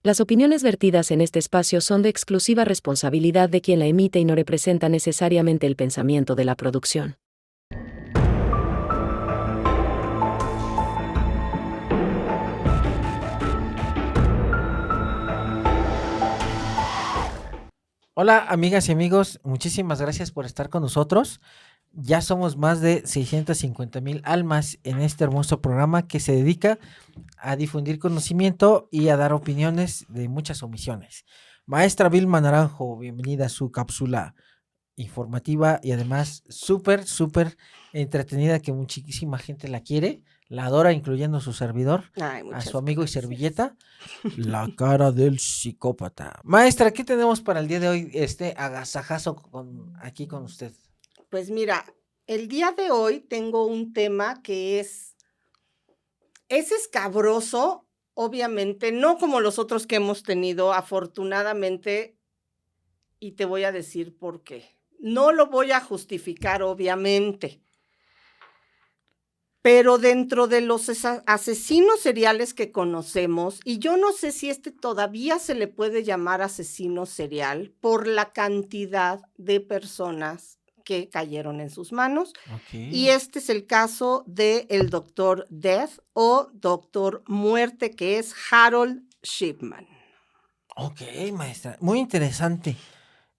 Las opiniones vertidas en este espacio son de exclusiva responsabilidad de quien la emite y no representa necesariamente el pensamiento de la producción. Hola amigas y amigos, muchísimas gracias por estar con nosotros. Ya somos más de 650,000 almas en este hermoso programa que se dedica a difundir conocimiento y a dar opiniones de muchas omisiones. Maestra Vilma Naranjo, bienvenida a su cápsula informativa y además súper entretenida, que muchísima gente la quiere, la adora, incluyendo su servidor, Ay, a muchas su amigo y gracias. servilleta, la cara del psicópata. Maestra, ¿qué tenemos para el día de hoy? Agasajazo aquí con usted. Pues mira, el día de hoy tengo un tema que es escabroso, obviamente, no como los otros que hemos tenido, afortunadamente, y te voy a decir por qué. No lo voy a justificar, obviamente, pero dentro de los asesinos seriales que conocemos, y yo no sé si todavía se le puede llamar asesino serial por la cantidad de personas que cayeron en sus manos. Y este es el caso del Doctor Death o Doctor Muerte, que es Harold Shipman. Ok, maestra, muy interesante.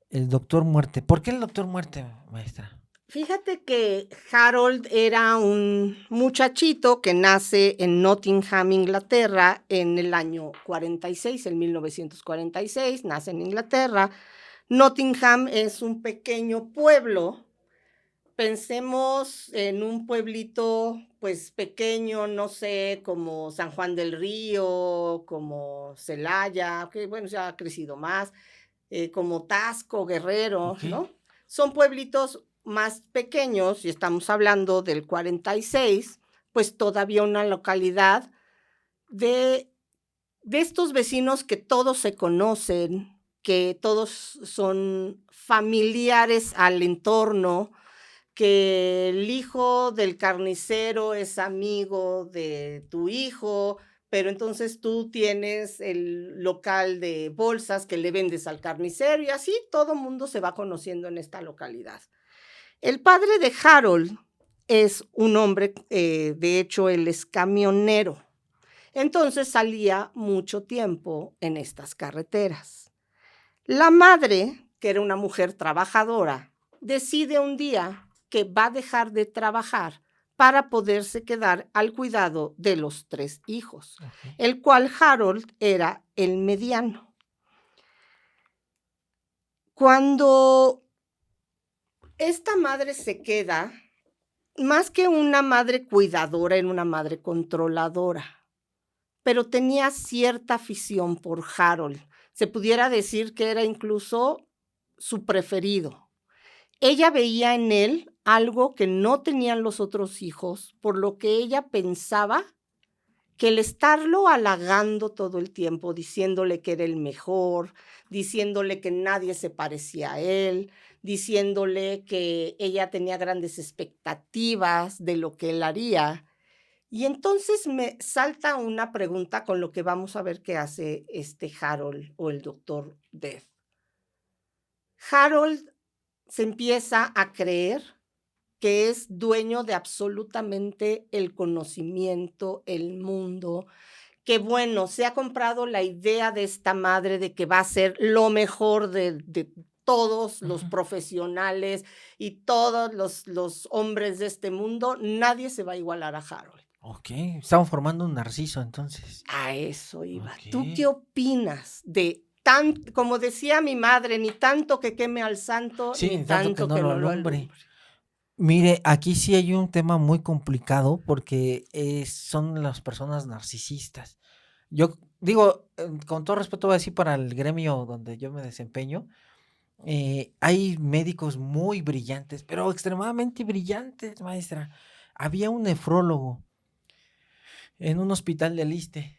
El Doctor Muerte. ¿Por qué el Doctor Muerte, maestra? Fíjate que Harold era un muchachito que nace en Nottingham, Inglaterra, en el año 46, en 1946, nace en Inglaterra. Nottingham es un pequeño pueblo. Pensemos en un pueblito, pues pequeño, no sé, como San Juan del Río, como Celaya, que bueno, ya ha crecido más, como Tasco, Guerrero, Ok. ¿no? Son pueblitos más pequeños, y estamos hablando del 46, pues todavía una localidad de estos vecinos que todos se conocen, que todos son familiares al entorno, que el hijo del carnicero es amigo de tu hijo, pero entonces tú tienes el local de bolsas que le vendes al carnicero y así todo mundo se va conociendo en esta localidad. El padre de Harold es un hombre, de hecho él es camionero, entonces salía mucho tiempo en estas carreteras. La madre, que era una mujer trabajadora, decide un día que va a dejar de trabajar para poderse quedar al cuidado de los 3 hijos, Okay. el cual Harold era el mediano. Cuando esta madre se queda, más que una madre cuidadora, era una madre controladora, pero tenía cierta afición por Harold. Se pudiera decir que era incluso su preferido. Ella veía en él algo que no tenían los otros hijos, por lo que ella pensaba que el estarlo halagando todo el tiempo, diciéndole que era el mejor, diciéndole que nadie se parecía a él, diciéndole que ella tenía grandes expectativas de lo que él haría. Y entonces me salta una pregunta con lo que vamos a ver qué hace este Harold o el doctor Death. Harold se empieza a creer que es dueño de absolutamente el conocimiento, el mundo, que bueno, se ha comprado la idea de esta madre de que va a ser lo mejor de todos los profesionales y todos los hombres de este mundo, nadie se va a igualar a Harold. Ok, estamos formando un narciso entonces. A eso iba. Ok. ¿Tú qué opinas de como decía mi madre, ni tanto que queme al santo, Sí, ni ni tanto que tanto no que lo no lo alumbre. alumbre? Mire, aquí sí hay un tema muy complicado porque son las personas narcisistas. Yo digo, con todo respeto voy a decir para el gremio donde yo me desempeño, hay médicos muy brillantes, pero extremadamente brillantes, maestra. Había un nefrólogo en un hospital de Aliste.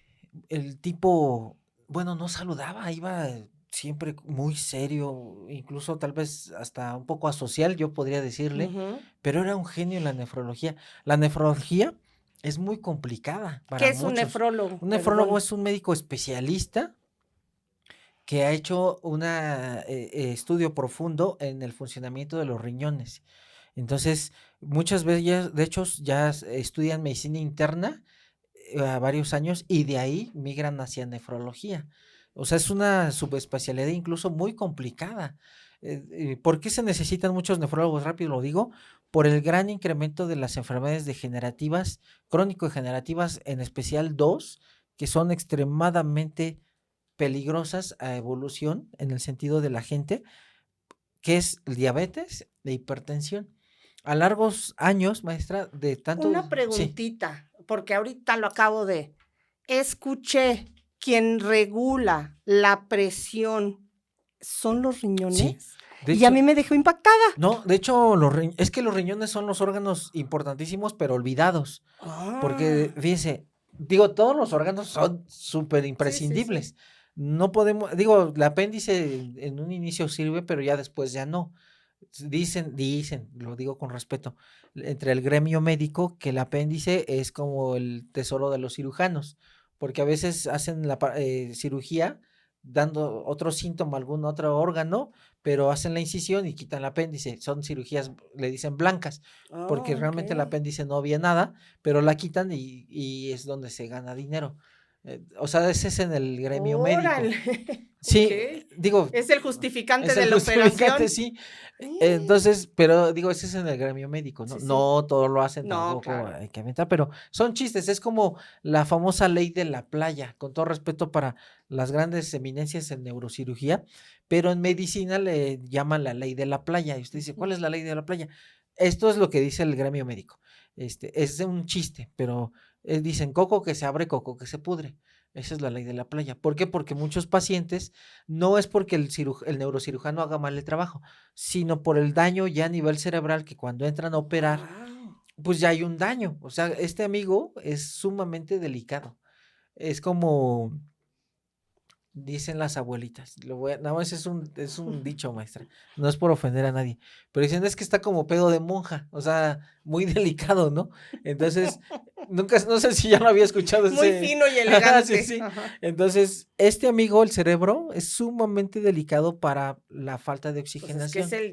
El tipo, bueno, no saludaba, iba siempre muy serio, incluso tal vez hasta un poco asocial, yo podría decirle, Ujú. pero era un genio en la nefrología. La nefrología es muy complicada ¿Qué para es un muchos. nefrólogo? Un nefrólogo Perdón. es un médico especialista que ha hecho un estudio profundo en el funcionamiento de los riñones. Entonces, muchas veces, de hecho, ya estudian medicina interna a varios años y de ahí migran hacia nefrología. O sea, es una subespecialidad incluso muy complicada. ¿Por qué se necesitan muchos nefrólogos? Rápido lo digo, por el gran incremento de las enfermedades degenerativas, crónico-degenerativas, en especial dos, que son extremadamente peligrosas a evolución en el sentido de la gente, que es el diabetes e hipertensión. A largos años, maestra, de tanto... Una Sí, preguntita, porque ahorita lo acabo de... Escuché, quien regula la presión son los sí. riñones. De Y a hecho, mí me dejó impactada. no, de hecho, es que los riñones son los órganos importantísimos, pero olvidados. Porque, Ah, fíjese, digo, todos los órganos son súper sí, sí, sí. imprescindibles. No podemos, digo, el apéndice en un inicio sirve, pero ya después ya no. Dicen, lo digo con respeto, entre el gremio médico, que el apéndice es como el tesoro de los cirujanos, porque a veces hacen la cirugía dando otro síntoma, algún otro órgano, pero hacen la incisión y quitan el apéndice. Son cirugías, le dicen blancas, porque Oh, realmente el ok. apéndice no había nada, pero la quitan y es donde se gana dinero. O sea, ese es en el gremio médico. Órale. Sí, Ok. digo, Es el justificante es de el la justificante, operación. sí. Eh, Entonces, pero digo, ese es en el gremio médico, ¿no? Sí, sí. No todos lo hacen, No, tampoco claro. hay que aventar, pero son chistes, es como la famosa ley de la playa, con todo respeto para las grandes eminencias en neurocirugía, pero en medicina le llaman la ley de la playa. Y usted dice, ¿cuál Ujú. es la ley de la playa? Esto es lo que dice el gremio médico. Es de un chiste, pero dicen coco que se abre, coco que se pudre. Esa es la ley de la playa. ¿Por qué? Porque muchos pacientes no es porque el neurocirujano haga mal el trabajo, sino por el daño ya a nivel cerebral que cuando entran a operar, Wow. pues ya hay un daño. O sea, este amigo es sumamente delicado. Es como dicen las abuelitas. Nada más es un dicho, maestra. No es por ofender a nadie. Pero dicen, es que está como pedo de monja. O sea, muy delicado, ¿no? Entonces, nunca, no sé si ya lo había escuchado Muy ese. fino y Ajá, sí, elegante. sí. Ajá. Entonces, este amigo, el cerebro, es sumamente delicado para la falta de Pues es que es oxigenación. el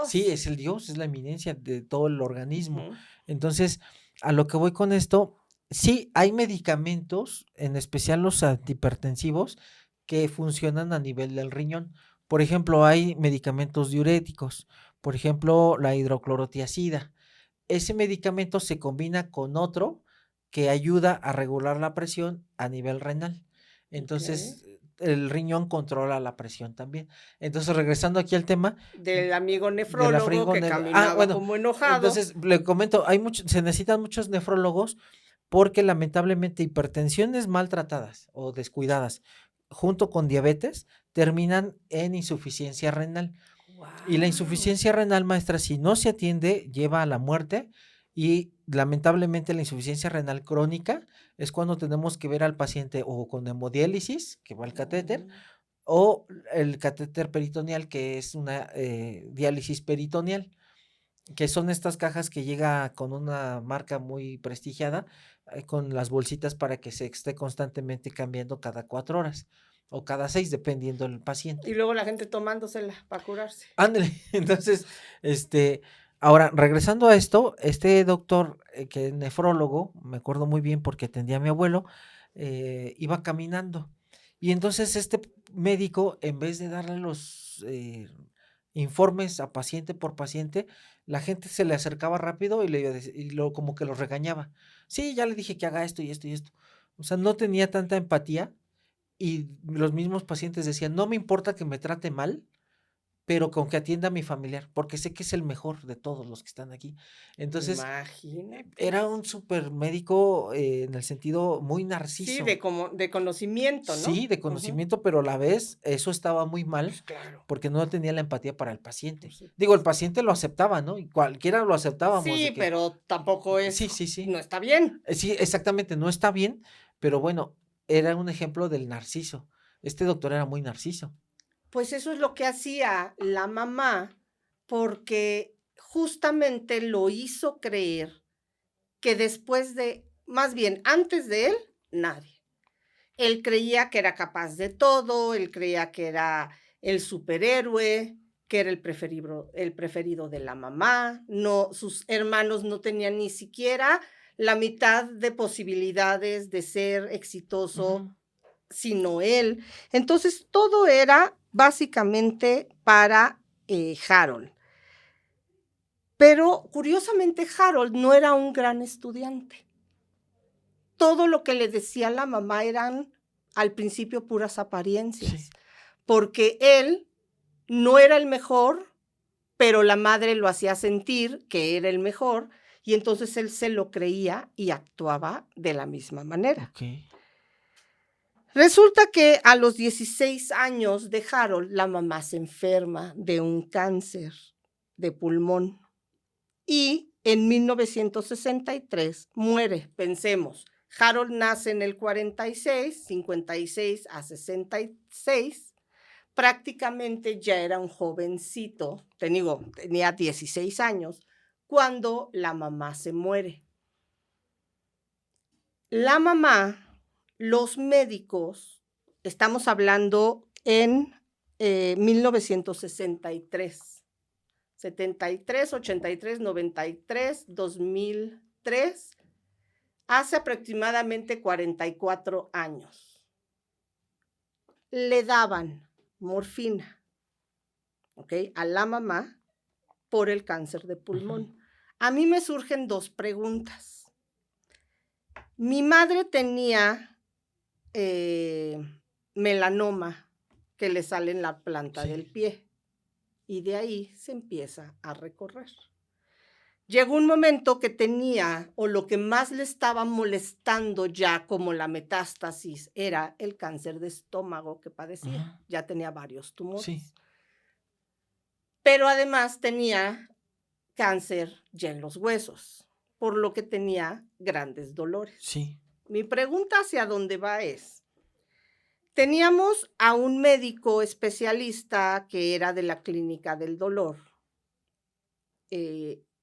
Sí, Dios. es el Dios, es la eminencia de todo el organismo. Ujú. Entonces, a lo que voy con esto, sí, hay medicamentos, en especial los antihipertensivos, que funcionan a nivel del riñón. Por ejemplo, hay medicamentos diuréticos, por ejemplo, la hidroclorotiazida. Ese medicamento se combina con otro que ayuda a regular la presión a nivel renal. Ok. Entonces, el riñón controla la presión también. Entonces, regresando aquí al tema Del amigo de la nefrólogo que frigonera. Ah, caminaba bueno, como enojado. entonces le comento, se necesitan muchos nefrólogos porque lamentablemente hipertensiones maltratadas o descuidadas junto con diabetes terminan en insuficiencia renal. Y la Wow. insuficiencia renal, maestra, si no se atiende, lleva a la muerte y lamentablemente la insuficiencia renal crónica es cuando tenemos que ver al paciente o con hemodiálisis, que va al catéter, o el catéter peritoneal, que es una diálisis peritoneal, que son estas cajas que llega con una marca muy prestigiada, con las bolsitas para que se esté constantemente cambiando cada 4 horas o cada 6, dependiendo del paciente. Y luego la gente tomándosela para curarse. Ándale, entonces, ahora, regresando a esto, este doctor, que es nefrólogo, me acuerdo muy bien porque atendía a mi abuelo, iba caminando. Y entonces este médico, en vez de darle los informes a paciente por paciente, la gente se le acercaba rápido y como que los regañaba. Sí, ya le dije que haga esto y esto y esto. O sea, no tenía tanta empatía y los mismos pacientes decían, no me importa que me trate mal, pero con que atienda a mi familiar, porque sé que es el mejor de todos los que están aquí. Entonces, Imagínate. era un super médico en el sentido muy Sí, narciso. de conocimiento, ¿no? Sí, de Ujú. conocimiento, pero a la vez eso estaba muy mal Pues claro, porque no tenía la empatía para el por paciente. Digo, el supuesto. paciente lo aceptaba, ¿no? Y cualquiera lo aceptábamos de Sí, que, pero tampoco sí, sí, sí. no está bien. Sí, exactamente, no está bien, pero bueno, era un ejemplo del narciso. Este doctor era muy narciso. Pues eso es lo que hacía la mamá, porque justamente lo hizo creer que después de, más bien, antes de él, nadie. Él creía que era capaz de todo, él creía que era el superhéroe, que era el preferido de la mamá. No, sus hermanos no tenían ni siquiera la mitad de posibilidades de ser exitoso, sino él. Entonces, todo era básicamente para Harold. Pero curiosamente, Harold no era un gran estudiante. Todo lo que le decía la mamá eran al principio puras apariencias, porque él no era el mejor, pero la madre lo hacía sentir que era el mejor, y entonces él se lo creía y actuaba de la misma manera. Resulta que a los 16 años de Harold, la mamá se enferma de un cáncer de pulmón y en 1963 muere. Pensemos, Harold nace en el 46, 56 a 66, prácticamente ya era un jovencito, tenía 16 años, cuando la mamá se muere. La mamá, los médicos, estamos hablando en 1963, 73, 83, 93, 2003, hace aproximadamente 44 años. Le daban morfina, ¿ok?, a la mamá por el cáncer de pulmón. A mí me surgen dos preguntas. Mi madre tenía melanoma que le sale en la planta del pie y de ahí se empieza a recorrer. Llegó un momento que tenía, o lo que más le estaba molestando ya como la metástasis, era el cáncer de estómago que padecía. Ya tenía varios tumores. Pero además tenía cáncer ya en los huesos, por lo que tenía grandes dolores. Mi pregunta hacia dónde va es, teníamos a un médico especialista que era de la clínica del dolor,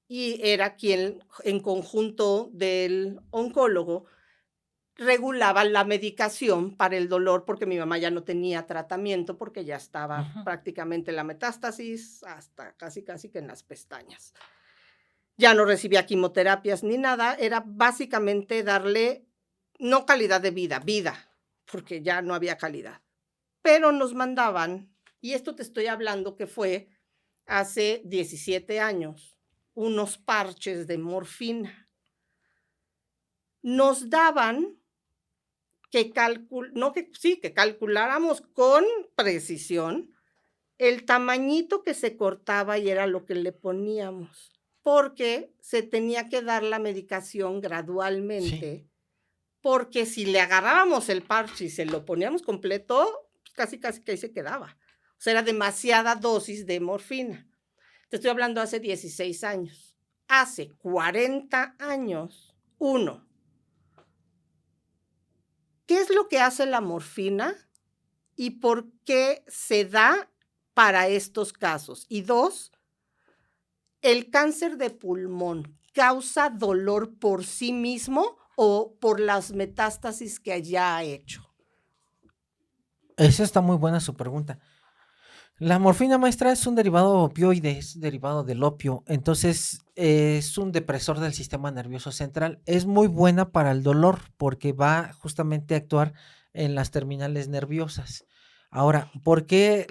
y era quien, en conjunto del oncólogo, regulaba la medicación para el dolor, porque mi mamá ya no tenía tratamiento, porque ya estaba prácticamente la metástasis hasta casi que en las pestañas. Ya no recibía quimioterapias ni nada, era básicamente darle, no calidad de vida, porque ya no había calidad. Pero nos mandaban, y esto te estoy hablando que fue hace 17 años, unos parches de morfina. Nos daban que calculáramos con precisión el tamañito que se cortaba y era lo que le poníamos, porque se tenía que dar la medicación gradualmente, porque si le agarrábamos el parche y se lo poníamos completo, casi que ahí se quedaba. O sea, era demasiada dosis de morfina. Te estoy hablando hace 16 años. Hace 40 años, ¿qué es lo que hace la morfina y por qué se da para estos casos? Y dos, ¿el cáncer de pulmón causa dolor por sí mismo o por las metástasis que ya ha hecho? Esa está muy buena su pregunta. La morfina, maestra, es un derivado opioide, es derivado del opio, entonces es un depresor del sistema nervioso central. Es muy buena para el dolor porque va justamente a actuar en las terminales nerviosas. Ahora, ¿por qué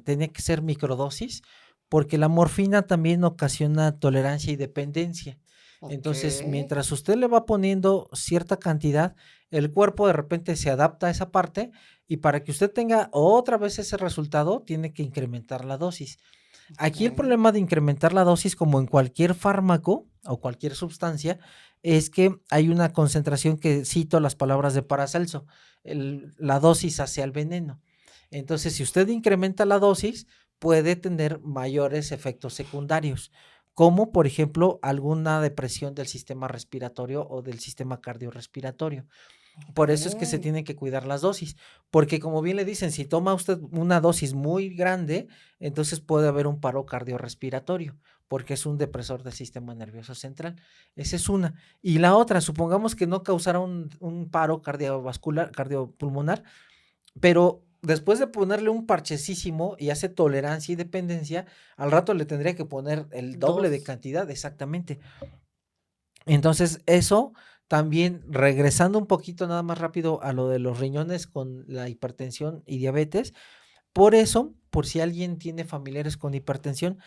tenía que ser microdosis? Porque la morfina también ocasiona tolerancia y dependencia. Entonces, mientras usted le va poniendo cierta cantidad, el cuerpo de repente se adapta a esa parte y para que usted tenga otra vez ese resultado, tiene que incrementar la dosis. Aquí el problema de incrementar la dosis, como en cualquier fármaco o cualquier sustancia, es que hay una concentración que, cito las palabras de Paracelso, la dosis hace al veneno. Entonces, si usted incrementa la dosis, puede tener mayores efectos secundarios, como por ejemplo alguna depresión del sistema respiratorio o del sistema cardiorrespiratorio. Por eso es que se Ok. tienen que cuidar las dosis, porque como bien le dicen, si toma usted una dosis muy grande, entonces puede haber un paro cardiorrespiratorio, porque es un depresor del sistema nervioso central. Esa es una. Y la otra, supongamos que no causara un paro cardiovascular, cardiopulmonar, pero después de ponerle un parchecísimo y hace tolerancia y dependencia, al rato le tendría que poner el doble de Dos. cantidad, exactamente. Entonces, eso también, regresando un poquito nada más rápido a lo de los riñones con la hipertensión y diabetes, por eso, por si alguien tiene familiares con hipertensión,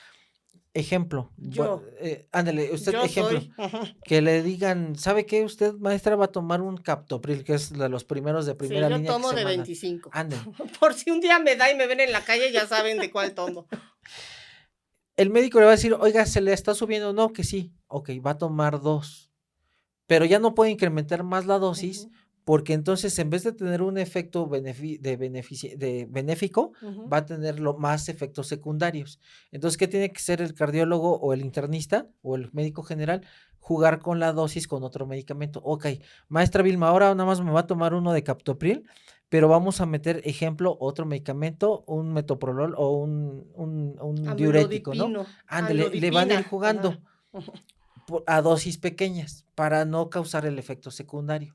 ejemplo, Yo, ándale, usted, yo ejemplo, soy. Ajá. que le digan, ¿sabe qué? Usted, maestra, va a tomar un Captopril, que es de los primeros de Sí, primera yo línea que tomo se de mandan. 25. Ándale. Por si un día me da y me ven en la calle, ya saben de cuál tomo. El médico le va a decir, oiga, ¿se le está subiendo? No, que sí. Ok, va a tomar 2. Pero ya no puede incrementar más la dosis Ujú, porque entonces en vez de tener un efecto benéfico, ujú. va a tener más efectos secundarios. Entonces, ¿qué tiene que hacer el cardiólogo o el internista o el médico general? Jugar con la dosis con otro medicamento. Ok, maestra Vilma, ahora nada más me va a tomar uno de captopril, pero vamos a meter, ejemplo, otro medicamento, un metoprolol o un diurético, ¿no? Amlodipino, Ándale, le van a ir amlodipina. jugando Ajá. Ujú. a dosis pequeñas para no causar el efecto secundario.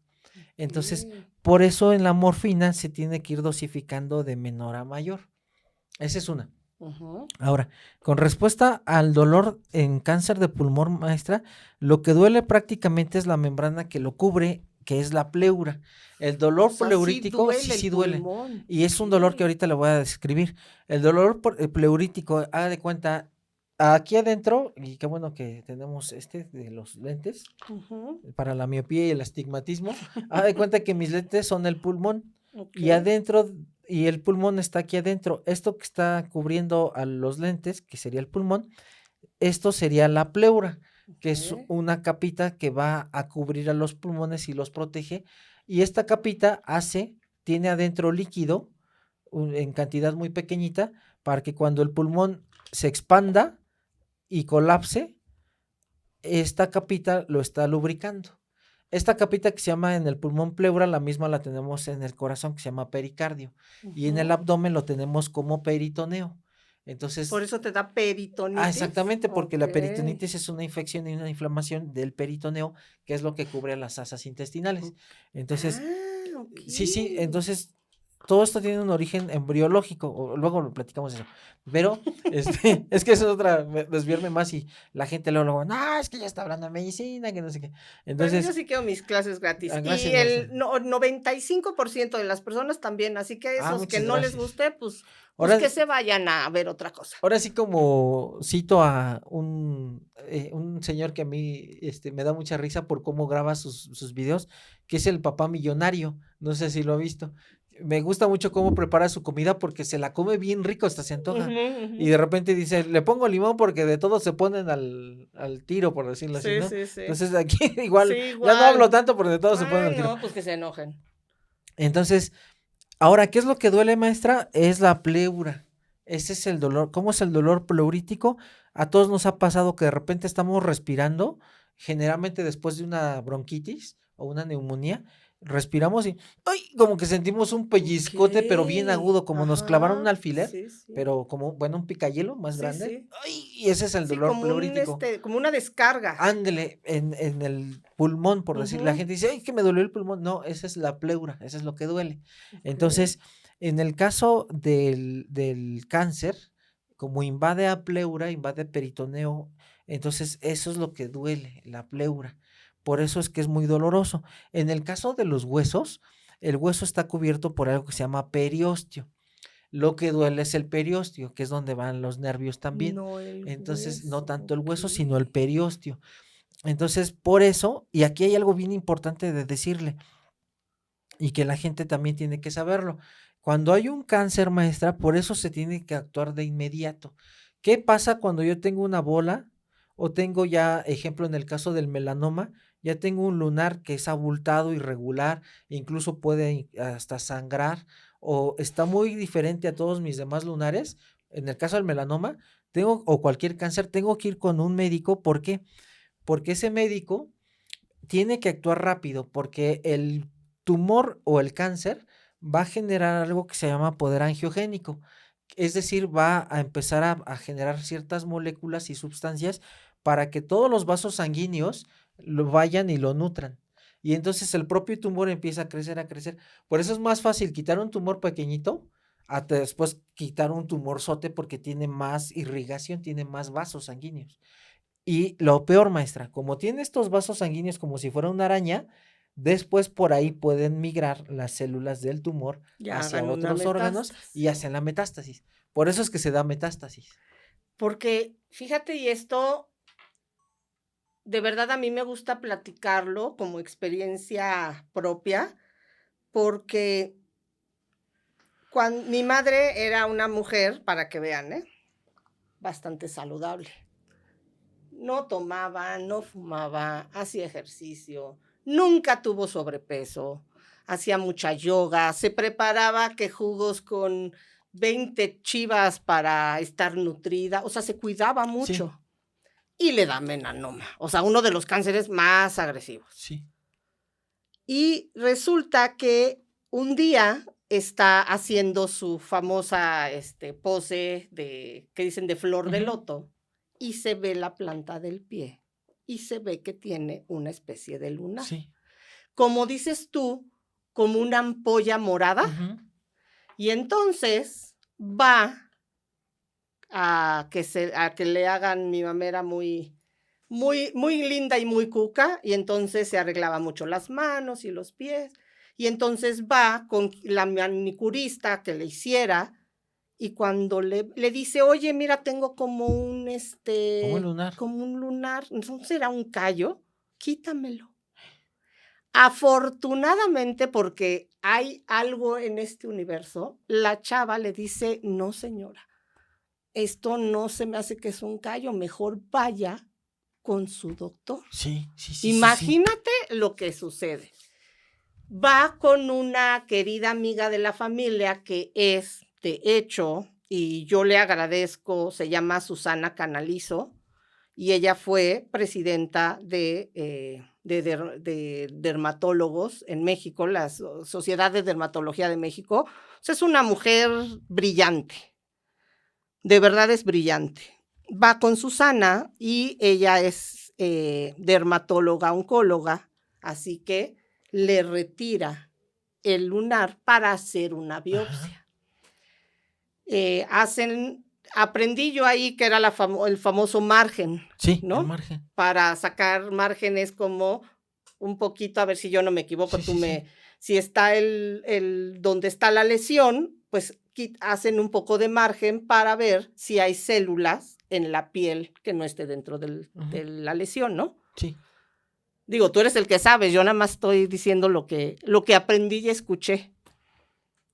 Entonces, Ok. por eso en la morfina se tiene que ir dosificando de menor a mayor. Esa es una. Ujú. Ahora, con respuesta al dolor en cáncer de pulmón, maestra, lo que duele prácticamente es la membrana que lo cubre, que es la pleura. El O dolor sea, sí pleurítico sí, duele el sí duele. pulmón. Y es Ok. un dolor que ahorita le voy a describir. El dolor pleurítico, haga de cuenta, aquí adentro, y qué bueno que tenemos este de los lentes, Ujú. para la miopía y el astigmatismo, haz de cuenta que mis lentes son el pulmón Ok. y adentro, y el pulmón está aquí adentro. Esto que está cubriendo a los lentes, que sería el pulmón, esto sería la pleura, que es Ok. una capita que va a cubrir a los pulmones y los protege. Y esta capita tiene adentro líquido en cantidad muy pequeñita para que cuando el pulmón se expanda y colapse, esta capita lo está lubricando. Esta capita que se llama en el pulmón pleura, la misma la tenemos en el corazón que se llama pericardio. Y en el Ujú. abdomen lo tenemos como peritoneo. Por Entonces, eso te da peritonitis. exactamente, porque Ok. la peritonitis es una infección y una inflamación del peritoneo, que es lo que cubre las asas intestinales. Ok. Entonces, Ah, ok. sí, entonces todo esto tiene un origen embriológico, o luego lo platicamos eso, pero es que eso es otra, desviarme más y la gente luego, no, es que ya está hablando de medicina, que no sé qué. Bueno, yo Entonces, sí quiero mis clases gratis. Y gracias, maestra. el 95% de las personas también. Así que esos que Muchas no les gracias. guste, pues Ahora, que se vayan a ver otra cosa. ahora sí como cito a un señor que a mí me da mucha risa por cómo graba sus videos, que es el papá millonario, no sé si lo ha visto. Me gusta mucho cómo prepara su comida porque se la come bien rico, hasta se Ujú, antoja. Y ujú. de repente dice, le pongo limón porque de todos se ponen al tiro, por decirlo así, Sí, ¿no? sí, sí. Entonces aquí Sí, igual, ya no hablo igual. tanto porque de todos se ponen Ay, al tiro. no, pues que se enojen. Entonces, ahora, ¿qué es lo que duele, maestra? Es la pleura. Ese es el dolor. ¿Cómo es el dolor pleurítico? A todos nos ha pasado que de repente estamos respirando, generalmente después de una bronquitis o una neumonía, respiramos y ¡ay! Como que sentimos un Ok. pellizcote, pero bien agudo, como nos clavaron un Ajá. alfiler, Sí, sí. pero como, bueno, un picayelo más Sí, grande. sí. ¡Ay! Y ese es el Sí, dolor como pleurítico. como una descarga. Ándele, en el pulmón, por decir. La Ujú. gente dice, ay, que me dolió el pulmón. No, esa es la pleura, eso es lo que duele. Ok. Entonces, en el caso del cáncer, como invade a pleura, invade peritoneo, entonces eso es lo que duele, la pleura. Por eso es que es muy doloroso. En el caso de los huesos, el hueso está cubierto por algo que se llama periósteo. Lo que duele es el periósteo, que es donde van los nervios también. No el Entonces, no hueso. tanto el Ok. hueso, sino el periósteo. Entonces, por eso, y aquí hay algo bien importante de decirle, y que la gente también tiene que saberlo. Cuando hay un cáncer, maestra, por eso se tiene que actuar de inmediato. ¿Qué pasa cuando yo tengo una bola o tengo ya, ejemplo, en el caso del melanoma, ya tengo un lunar que es abultado, irregular, incluso puede hasta sangrar o está muy diferente a todos mis demás lunares? En el caso del melanoma, o cualquier cáncer, tengo que ir con un médico. ¿Por qué? Porque ese médico tiene que actuar rápido porque tumor o el cáncer va a generar algo que se llama poder angiogénico. Es decir, va a empezar a generar ciertas moléculas y sustancias para que todos los vasos sanguíneos lo vayan y lo nutran. Y entonces el propio tumor empieza a crecer, a crecer. Por eso es más fácil quitar un tumor pequeñito a después quitar un tumorzote porque tiene más irrigación, tiene más vasos sanguíneos. Y lo peor, maestra, como tiene estos vasos sanguíneos como si fuera una araña, después por ahí pueden migrar las células del tumor Ya hacia hagan una otros órganos metástasis. y hacen la metástasis. Por eso es que se da metástasis. Porque, fíjate, y esto, de verdad a mí me gusta platicarlo como experiencia propia, porque cuando mi madre era una mujer, para que vean, bastante saludable. No tomaba, no fumaba, hacía ejercicio, nunca tuvo sobrepeso, hacía mucha yoga, se preparaba que jugos con 20 chivas para estar nutrida, o sea, se cuidaba Sí, mucho. Y le da melanoma, o sea, uno de los cánceres más agresivos. sí. Y resulta que un día está haciendo su famosa pose que dicen de flor de Ujú. loto y se ve la planta del pie y se ve que tiene una especie de lunar. Sí. Como dices tú, como una ampolla morada. Ujú. Y entonces va a que le hagan, mi mamá era muy, muy, muy linda y muy cuca, y entonces se arreglaba mucho las manos y los pies, y entonces va con la manicurista que le hiciera, y cuando le dice, oye, mira, tengo como Como el lunar. como un lunar, entonces era un callo, quítamelo. Afortunadamente, porque hay algo en este universo, la chava le dice, no, señora, esto no se me hace que es un callo, mejor vaya con su doctor. Sí, sí, sí, sí, sí. Imagínate lo que sucede. Va con una querida amiga de la familia que es, de hecho, y yo le agradezco, se llama Susana Canalizo, y ella fue presidenta de dermatólogos en México, la Sociedad de Dermatología de México. O sea, es una mujer brillante, de verdad es brillante. Va con Susana y ella es dermatóloga, oncóloga, así que le retira el lunar para hacer una biopsia. Aprendí yo ahí que era el famoso margen, Sí, ¿no? el margen. Para sacar márgenes como un poquito, a ver si yo no me equivoco, Sí. si está donde está la lesión, pues hacen un poco de margen para ver si hay células en la piel que no esté dentro de la lesión, ¿no? Sí. Digo, tú eres el que sabes, yo nada más estoy diciendo lo que aprendí y escuché.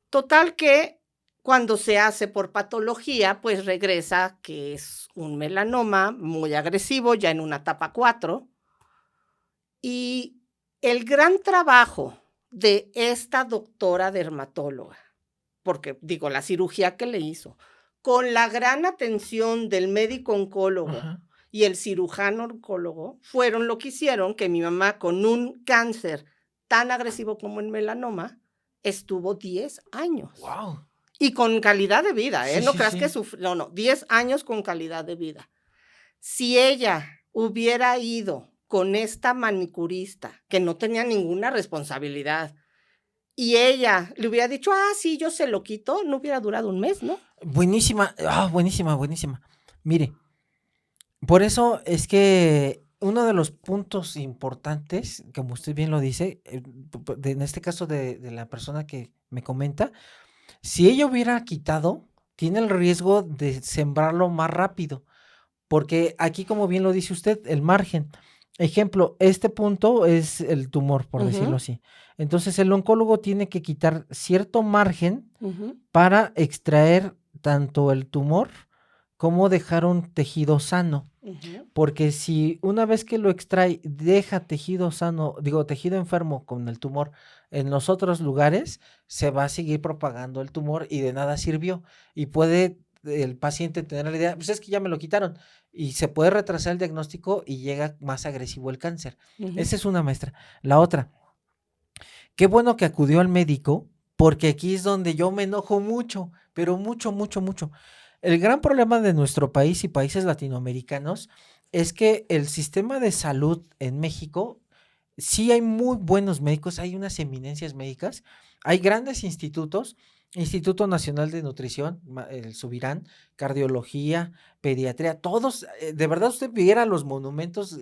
Total que cuando se hace por patología, pues regresa que es un melanoma muy agresivo, ya en una etapa 4. Y el gran trabajo de esta doctora dermatóloga, porque digo, la cirugía que le hizo, con la gran atención del médico oncólogo y el cirujano oncólogo, fueron lo que hicieron que mi mamá, con un cáncer tan agresivo como el melanoma, estuvo 10 años. ¡Wow! Y con calidad de vida, Sí, no sí, creas sí. que sufrió, no, 10 años con calidad de vida. Si ella hubiera ido con esta manicurista, que no tenía ninguna responsabilidad, y ella le hubiera dicho, sí, yo se lo quito, no hubiera durado un mes, ¿no? Buenísima, buenísima. Mire, por eso es que uno de los puntos importantes, como usted bien lo dice, en este caso de la persona que me comenta, si ella hubiera quitado, tiene el riesgo de sembrarlo más rápido, porque aquí, como bien lo dice usted, el margen. Ejemplo, este punto es el tumor, por decirlo así. Entonces, el oncólogo tiene que quitar cierto margen para extraer tanto el tumor como dejar un tejido sano. Porque si una vez que lo extrae, deja tejido sano, tejido enfermo con el tumor en los otros lugares, se va a seguir propagando el tumor y de nada sirvió. Y puede el paciente tener la idea, pues es que ya me lo quitaron, y se puede retrasar el diagnóstico y llega más agresivo el cáncer. Esa es una, maestra. La otra, qué bueno que acudió al médico, porque aquí es donde yo me enojo mucho, pero mucho, mucho, mucho. El gran problema de nuestro país y países latinoamericanos es que el sistema de salud en México, sí hay muy buenos médicos, hay unas eminencias médicas, hay grandes institutos, Instituto Nacional de Nutrición, el Subirán, cardiología, pediatría, todos, de verdad usted viera los monumentos,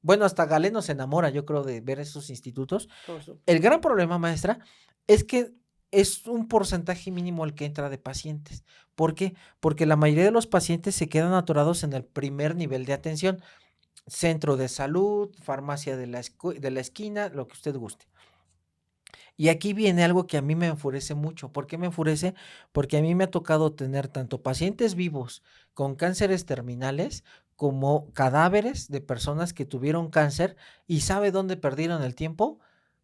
bueno, hasta Galeno se enamora, yo creo, de ver esos institutos. Por supuesto. El gran problema, maestra, es que es un porcentaje mínimo el que entra de pacientes. ¿Por qué? Porque la mayoría de los pacientes se quedan atorados en el primer nivel de atención. Centro de salud, farmacia de la esquina, lo que usted guste. Y aquí viene algo que a mí me enfurece mucho. ¿Por qué me enfurece? Porque a mí me ha tocado tener tanto pacientes vivos con cánceres terminales como cadáveres de personas que tuvieron cáncer y ¿sabe dónde perdieron el tiempo?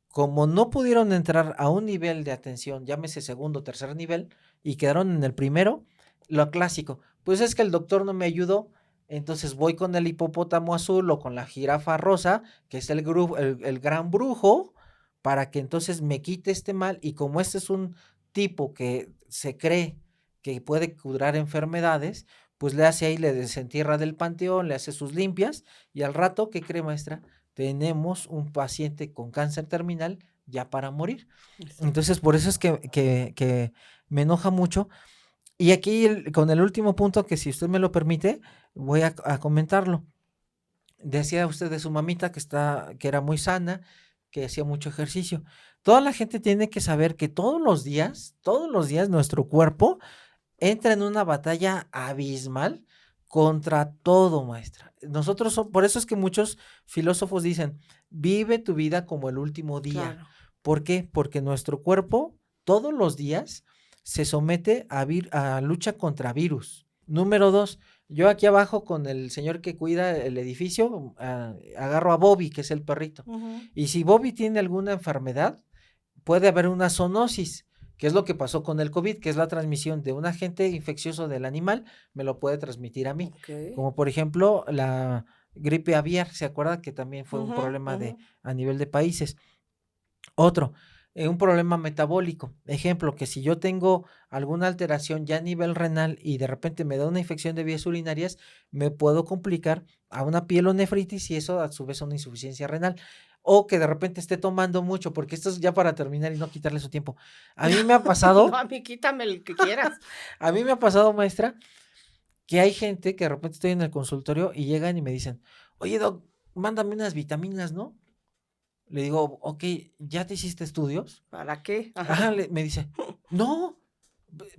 Como no pudieron entrar a un nivel de atención, llámese segundo o tercer nivel, y quedaron en el primero, lo clásico, pues es que el doctor no me ayudó, entonces voy con el hipopótamo azul o con la jirafa rosa, que es el gran brujo, para que entonces me quite este mal, y como este es un tipo que se cree que puede curar enfermedades, pues le hace ahí, le desentierra del panteón, le hace sus limpias, y al rato, ¿qué cree, maestra? Tenemos un paciente con cáncer terminal ya para morir. Entonces, por eso es que me enoja mucho. Y aquí con el último punto, que si usted me lo permite, voy a comentarlo. Decía usted de su mamita que era muy sana, que hacía mucho ejercicio. Toda la gente tiene que saber que todos los días, nuestro cuerpo entra en una batalla abismal contra todo, maestra. Por eso es que muchos filósofos dicen, vive tu vida como el último día. Claro. ¿Por qué? Porque nuestro cuerpo todos los días se somete a lucha contra virus. Número 2, yo aquí abajo con el señor que cuida el edificio, agarro a Bobby, que es el perrito. Y si Bobby tiene alguna enfermedad, puede haber una zoonosis, que es lo que pasó con el COVID, que es la transmisión de un agente infeccioso del animal, me lo puede transmitir a mí. Ok. Como por ejemplo la gripe aviar, ¿se acuerda que también fue un problema a nivel de países? Otro, un problema metabólico. Ejemplo, que si yo tengo alguna alteración ya a nivel renal y de repente me da una infección de vías urinarias, me puedo complicar a una pielonefritis y eso a su vez una insuficiencia renal. O que de repente esté tomando mucho, porque esto es ya para terminar y no quitarle su tiempo. A mí me ha pasado, No, a mí quítame el que quieras. a mí me ha pasado, maestra, que hay gente que de repente estoy en el consultorio y llegan y me dicen, oye, doc, mándame unas vitaminas, ¿no? Le digo, ok, ¿ya te hiciste estudios? ¿Para qué? Ajá, me dice, no,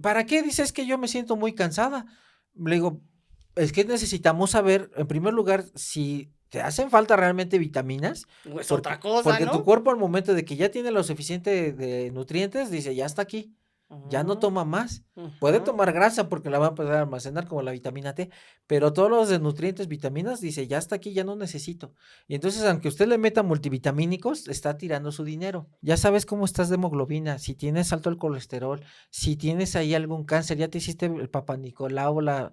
¿para qué? Dices que yo me siento muy cansada. Le digo, es que necesitamos saber, en primer lugar, si te hacen falta realmente vitaminas, Pues porque, otra cosa, porque ¿no? tu cuerpo al momento de que ya tiene lo suficiente de nutrientes, dice, ya está aquí, ya no toma más. Puede tomar grasa porque la va a empezar a almacenar como la vitamina T, pero todos los de nutrientes, vitaminas, dice, ya está aquí, ya no necesito. Y entonces, aunque usted le meta multivitamínicos, está tirando su dinero. Ya sabes cómo estás de hemoglobina, si tienes alto el colesterol, si tienes ahí algún cáncer, ya te hiciste el Papá Nicolau, la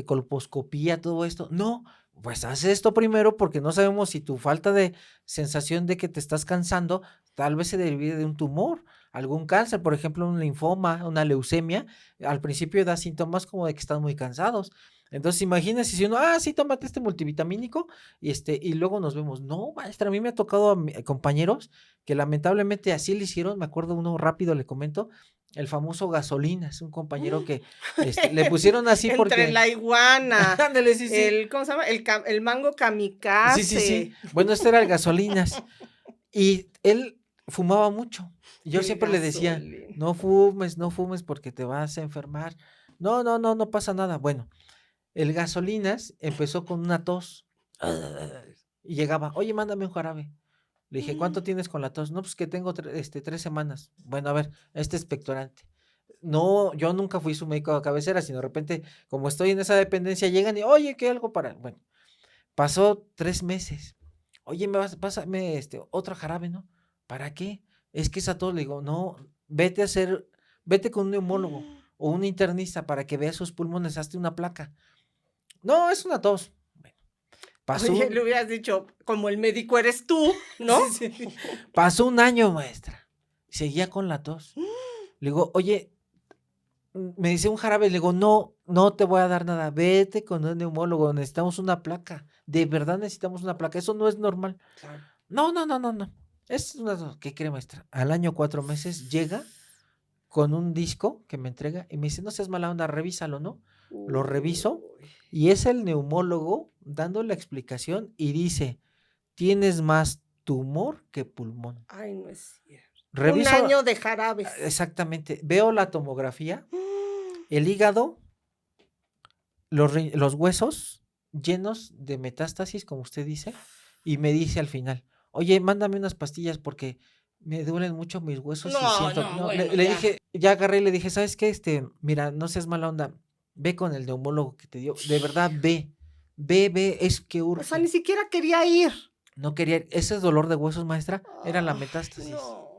colposcopía, todo esto. No, pues haz esto primero porque no sabemos si tu falta de sensación de que te estás cansando, tal vez se derive de un tumor, algún cáncer, por ejemplo, un linfoma, una leucemia, al principio da síntomas como de que están muy cansados. Entonces, imagínense si uno, sí, tómate este multivitamínico y luego nos vemos. No, maestra, a mí me ha tocado a compañeros que lamentablemente así le hicieron, me acuerdo uno rápido, le comento, el famoso gasolina, es un compañero que le pusieron así porque... Entre la iguana, Ándale, sí, sí. ¿cómo se llama? El mango kamikaze. Sí. Bueno, este era el gasolinas. Y él fumaba mucho. Yo siempre le decía, no fumes porque te vas a enfermar. No pasa nada. Bueno, el gasolinas empezó con una tos. Y llegaba, oye, mándame un jarabe. Le dije, ¿cuánto tienes con la tos? No, pues que tengo 3 semanas. Bueno, a ver, este expectorante. No, yo nunca fui su médico de cabecera, sino de repente, como estoy en esa dependencia, llegan y, oye, ¿qué algo para...? Bueno, pasó 3 meses. Oye, pásame otro jarabe, ¿no? ¿Para qué? Es que esa tos, le digo, no, vete con un neumólogo o un internista para que vea sus pulmones, hazte una placa. No, es una tos. Bueno, pasó. Le hubieras dicho, como el médico eres tú, ¿no? Sí. Pasó un año, maestra. seguía con la tos. Le digo, oye, me dice un jarabe, le digo, no, no te voy a dar nada, vete con un neumólogo, necesitamos una placa, de verdad necesitamos una placa, eso no es normal. Claro. No, no, no, no, no. Es una, ¿qué cree, maestra? Al año 4 meses llega con un disco que me entrega y me dice, no seas mala onda, revísalo, ¿no? Lo reviso Uy. y es el neumólogo dando la explicación y dice, tienes más tumor que pulmón. Ay, no es cierto. Reviso, Un año de jarabes. exactamente, veo la tomografía, el hígado, los huesos llenos de metástasis, como usted dice, y me dice al final, oye, mándame unas pastillas porque me duelen mucho mis huesos y No, siento, no, no, bueno, le ya. dije, ya agarré y le dije, ¿sabes qué? Mira, no seas mala onda, ve con el neumólogo que te dio, de verdad, ve, es que O sea, ni urge. siquiera quería ir. No quería, ese dolor de huesos, maestra, era la Ay, metástasis. no.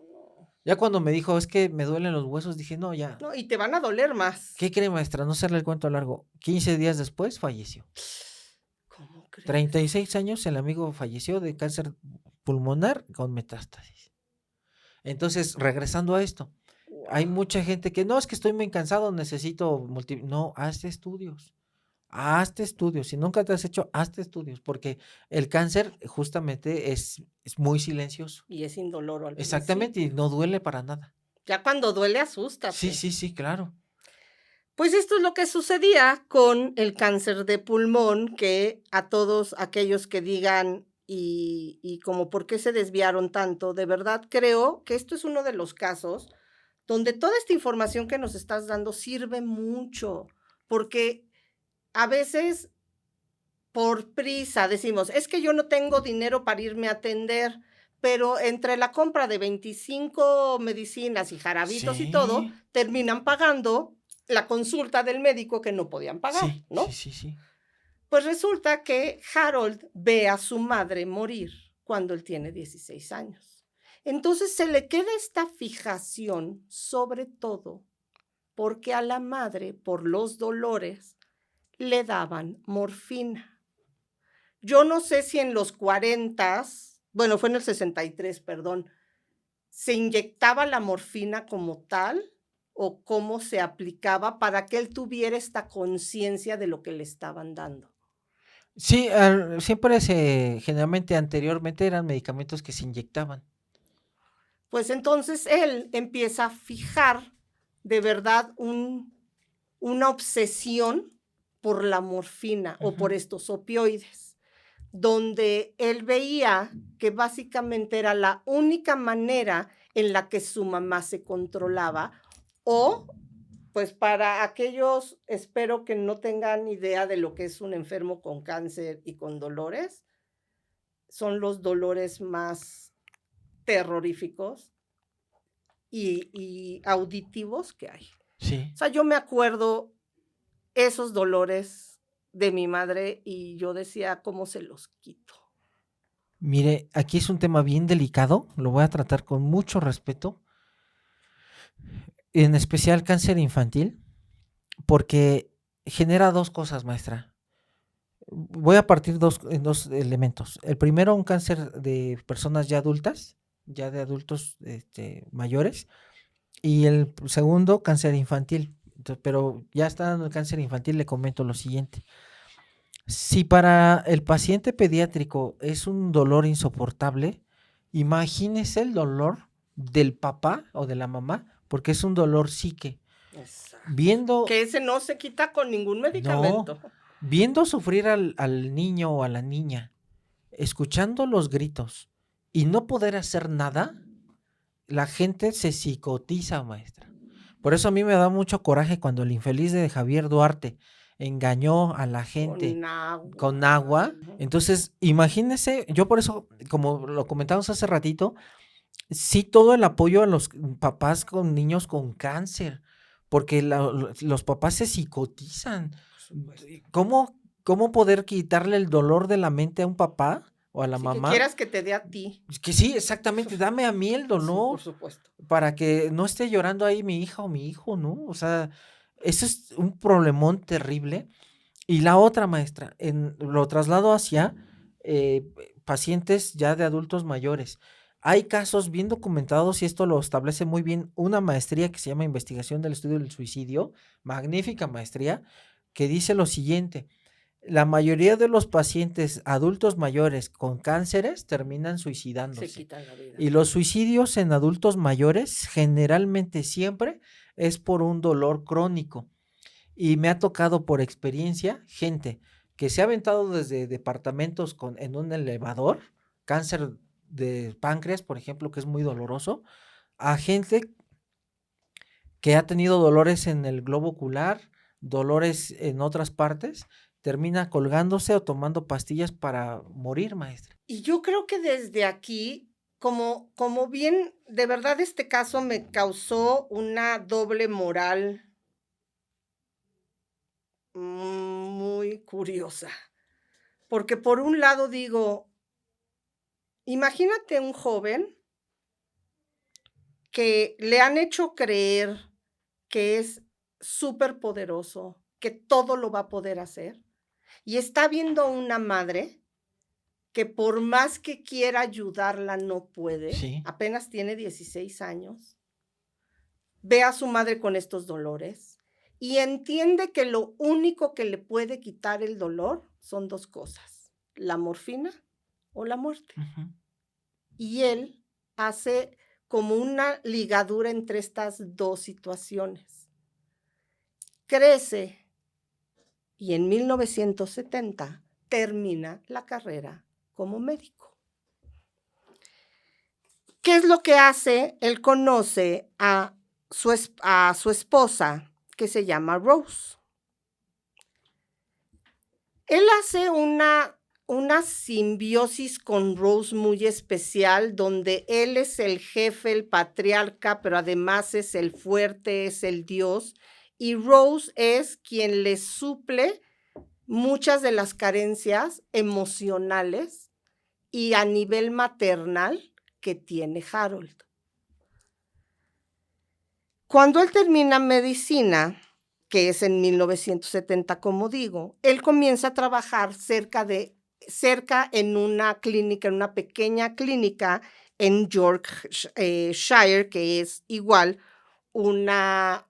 Ya cuando me dijo, es que me duelen los huesos, dije, no, ya. No, y te van a doler más. ¿Qué cree, maestra? No hacerle el cuento largo. 15 días después falleció. ¿Cómo crees? 36 años, el amigo falleció de cáncer pulmonar con metástasis. Entonces, regresando a esto, hay Wow. mucha gente que no, es que estoy muy cansado, necesito no, hazte estudios. Hazte estudios. Si nunca te has hecho, hazte estudios, porque el cáncer justamente es muy silencioso. Y es indoloro al Exactamente, y principio. no duele para nada. Ya cuando duele, Sí, asústate. sí, claro. Pues esto es lo que sucedía con el cáncer de pulmón, que a todos aquellos que digan y como por qué se desviaron tanto, de verdad creo que esto es uno de los casos donde toda esta información que nos estás dando sirve mucho, porque a veces por prisa decimos, es que yo no tengo dinero para irme a atender, pero entre la compra de 25 medicinas y jarabitos y todo, Sí, terminan pagando la consulta del médico que no podían pagar, sí, ¿no? sí. Pues resulta que Harold ve a su madre morir cuando él tiene 16 años. Entonces se le queda esta fijación, sobre todo porque a la madre, por los dolores, le daban morfina. Yo no sé si en los 40, bueno, fue en el 63, perdón, se inyectaba la morfina como tal o cómo se aplicaba para que él tuviera esta conciencia de lo que le estaban dando. Sí, siempre generalmente anteriormente eran medicamentos que se inyectaban. Pues entonces él empieza a fijar de verdad una obsesión por la morfina o por estos opioides, donde él veía que básicamente era la única manera en la que su mamá se controlaba o, pues para aquellos, espero que no tengan idea de lo que es un enfermo con cáncer y con dolores, son los dolores más terroríficos y auditivos que hay. Sí. O sea, yo me acuerdo esos dolores de mi madre y yo decía, ¿cómo se los quito? Mire, aquí es un tema bien delicado, lo voy a tratar con mucho respeto, en especial cáncer infantil, porque genera dos cosas, maestra. Voy a partir en dos elementos. El primero, un cáncer de personas ya adultas, ya de adultos mayores, y el segundo, cáncer infantil. Pero ya está dando el cáncer infantil, le comento lo siguiente. Si para el paciente pediátrico es un dolor insoportable, imagínese el dolor del papá o de la mamá, porque es un dolor psique. Exacto. Viendo, Que ese no se quita con ningún medicamento. viendo sufrir al niño o a la niña, escuchando los gritos y no poder hacer nada, la gente se psicotiza, maestra. Por eso a mí me da mucho coraje cuando el infeliz de Javier Duarte engañó a la gente con agua. Entonces, imagínese, yo por eso, como lo comentamos hace ratito, sí todo el apoyo a los papás con niños con cáncer, porque los papás se psicotizan. ¿Cómo poder quitarle el dolor de la mente a un papá o a la mamá? Que quieras que te dé a ti. Que sí, exactamente, dame a mí el dolor. Sí, por supuesto. Para que no esté llorando ahí mi hija o mi hijo, ¿no? O sea, eso es un problemón terrible. Y la otra, maestra, lo traslado hacia pacientes ya de adultos mayores. Hay casos bien documentados y esto lo establece muy bien una maestría que se llama Investigación del Estudio del Suicidio, magnífica maestría, que dice lo siguiente: la mayoría de los pacientes adultos mayores con cánceres terminan Se suicidándose. quitan la vida. Y los suicidios en adultos mayores generalmente siempre es por un dolor crónico. Y me ha tocado por experiencia gente que se ha aventado desde departamentos en un elevador, cáncer de páncreas, por ejemplo, que es muy doloroso, a gente que ha tenido dolores en el globo ocular, dolores en otras partes, termina colgándose o tomando pastillas para morir, maestra. Y yo creo que desde aquí, como bien, de verdad este caso me causó una doble moral muy curiosa. Porque por un lado digo, imagínate un joven que le han hecho creer que es súper poderoso, que todo lo va a poder hacer, y está viendo a una madre que por más que quiera ayudarla no puede, Sí. apenas tiene 16 años, ve a su madre con estos dolores y entiende que lo único que le puede quitar el dolor son dos cosas, la morfina o la muerte. Ujú. Y él hace como una ligadura entre estas dos situaciones. Crece y en 1970 termina la carrera como médico. ¿Qué es lo que hace? Él conoce a su esposa, que se llama Rose. Él hace una simbiosis con Rose muy especial, donde él es el jefe, el patriarca, pero además es el fuerte, es el dios, y Rose es quien le suple muchas de las carencias emocionales y a nivel maternal que tiene Harold. Cuando él termina medicina, que es en 1970, como digo, él comienza a trabajar cerca en una clínica, en una pequeña clínica en Yorkshire, que es igual una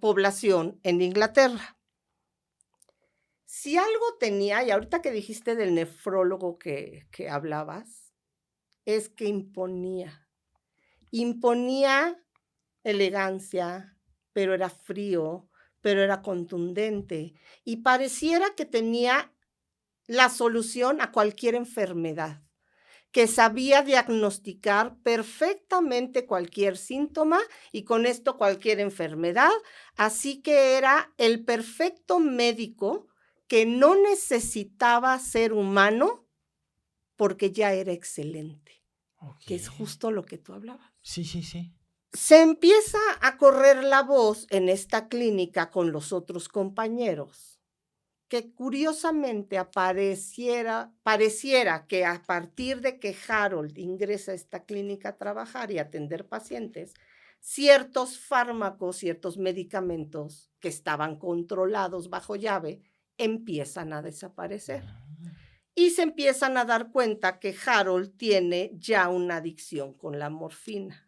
población en Inglaterra. Si algo tenía, y ahorita que dijiste del nefrólogo que hablabas, es que imponía elegancia, pero era frío, pero era contundente y pareciera que tenía la solución a cualquier enfermedad, que sabía diagnosticar perfectamente cualquier síntoma y con esto cualquier enfermedad, así que era el perfecto médico que no necesitaba ser humano porque ya era excelente, que es justo lo que tú hablabas. Sí, sí, sí. Se empieza a correr la voz en esta clínica con los otros compañeros, que curiosamente pareciera que a partir de que Harold ingresa a esta clínica a trabajar y atender pacientes, ciertos fármacos, ciertos medicamentos que estaban controlados bajo llave, empiezan a desaparecer. Y se empiezan a dar cuenta que Harold tiene ya una adicción con la morfina.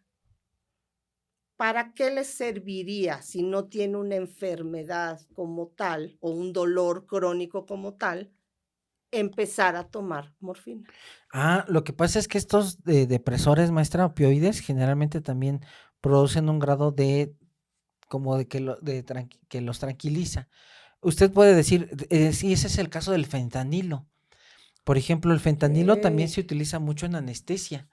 ¿Para qué le serviría si no tiene una enfermedad como tal o un dolor crónico como tal, empezar a tomar morfina? Lo que pasa es que estos depresores, maestra, opioides, generalmente también producen un grado de como de que los tranquiliza. Usted puede decir, sí, ese es el caso del fentanilo. Por ejemplo, el fentanilo también se utiliza mucho en anestesia.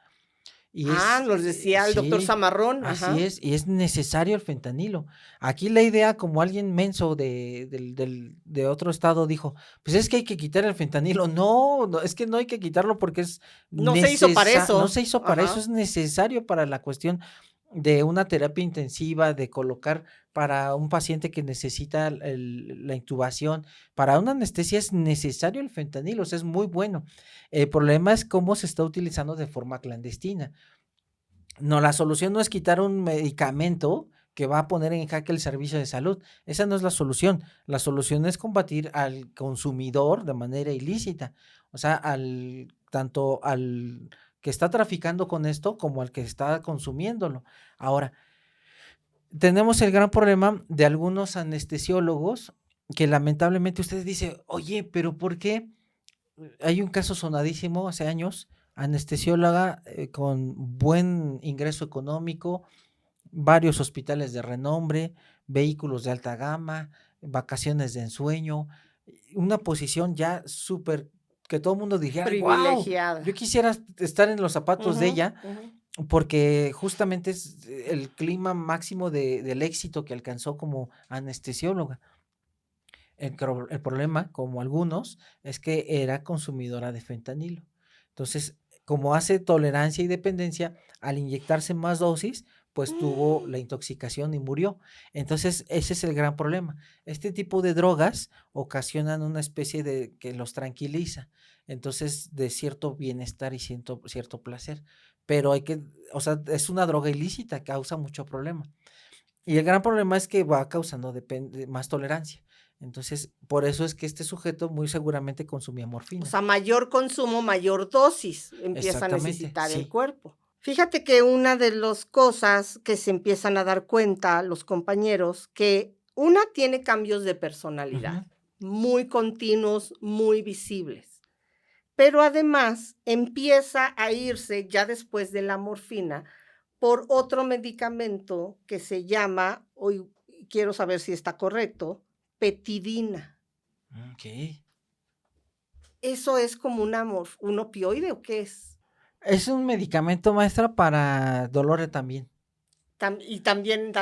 Y nos decía el doctor sí, Zamarrón. así es, y es necesario el fentanilo. Aquí la idea, como alguien menso de otro estado dijo, pues es que hay que quitar el fentanilo. No, es que no hay que quitarlo porque es No se hizo para eso. No se hizo para eso, Ajá. es necesario para la cuestión de una terapia intensiva, de colocar para un paciente que necesita la intubación. Para una anestesia es necesario el fentanilo, o sea, es muy bueno. El problema es cómo se está utilizando de forma clandestina. No, la solución no es quitar un medicamento que va a poner en jaque el servicio de salud. Esa no es la solución. La solución es combatir al consumidor de manera ilícita. O sea, tanto al que está traficando con esto como al que está consumiéndolo. Ahora, tenemos el gran problema de algunos anestesiólogos que lamentablemente ustedes dicen, oye, pero ¿por qué? Hay un caso sonadísimo hace años, anestesióloga con buen ingreso económico, varios hospitales de renombre, vehículos de alta gama, vacaciones de ensueño, una posición ya súper, que todo el mundo dijera, wow, yo Privilegiada. quisiera estar en los zapatos de Ujú, ella, ujú. porque justamente es el clima máximo del éxito que alcanzó como anestesióloga. El problema, como algunos, es que era consumidora de fentanilo. Entonces, como hace tolerancia y dependencia, al inyectarse más dosis, pues tuvo la intoxicación y murió. Entonces, ese es el gran problema. Este tipo de drogas ocasionan una especie de que los tranquiliza. Entonces, de cierto bienestar y cierto placer. Pero o sea, es una droga ilícita, causa mucho problema. Y el gran problema es que va causando más tolerancia. Entonces, por eso es que este sujeto muy seguramente consumía O morfina. sea, mayor consumo, mayor dosis empieza a Exactamente, necesitar el sí. cuerpo. Fíjate que una de las cosas que se empiezan a dar cuenta los compañeros, que una tiene cambios de personalidad, muy continuos, muy visibles, pero además empieza a irse ya después de la morfina por otro medicamento que se llama, hoy quiero saber si está correcto, petidina. Ok. ¿Eso es como un opioide o qué es? Es un medicamento, maestra, para dolores también. Y también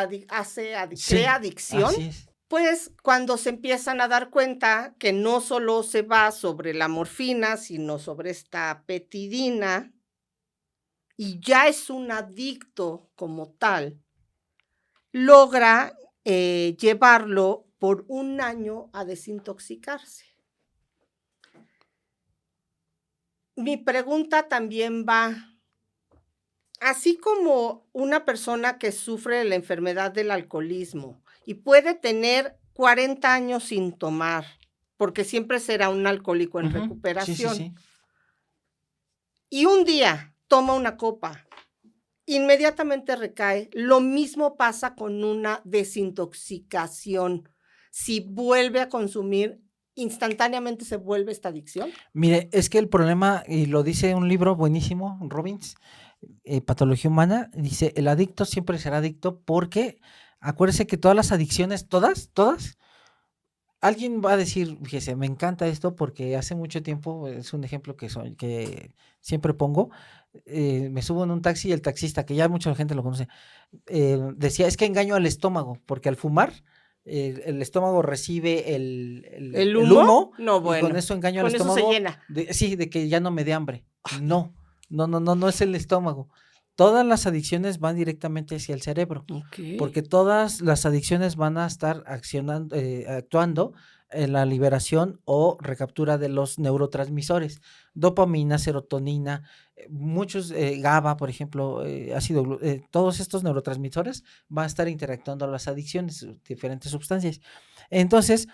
Sí, crea adicción. así es. Pues cuando se empiezan a dar cuenta que no solo se va sobre la morfina, sino sobre esta petidina, y ya es un adicto como tal, logra llevarlo por un año a desintoxicarse. Mi pregunta también va, así como una persona que sufre de la enfermedad del alcoholismo y puede tener 40 años sin tomar, porque siempre será un alcohólico en Sí, sí, recuperación, sí. y un día toma una copa, inmediatamente recae, lo mismo pasa con una desintoxicación. Si vuelve a consumir, instantáneamente se vuelve esta adicción. Mire, es que el problema, y lo dice un libro buenísimo, Robbins, Patología Humana, dice, el adicto siempre será adicto porque, acuérdese que todas las adicciones, todas, alguien va a decir, fíjese, me encanta esto porque hace mucho tiempo, es un ejemplo que siempre pongo, me subo en un taxi y el taxista, que ya mucha gente lo conoce, decía, es que engaño al estómago, porque al fumar, el estómago recibe ¿El el humo? humo No, y con bueno, eso engaño al con eso se estómago, llena. sí, de que ya no me dé hambre. No es el estómago. Todas las adicciones van directamente hacia el cerebro, porque todas las adicciones van a estar actuando en la liberación o recaptura de los neurotransmisores, dopamina, serotonina, muchos GABA, por ejemplo, todos estos neurotransmisores van a estar interactuando a las adicciones, diferentes sustancias. Entonces,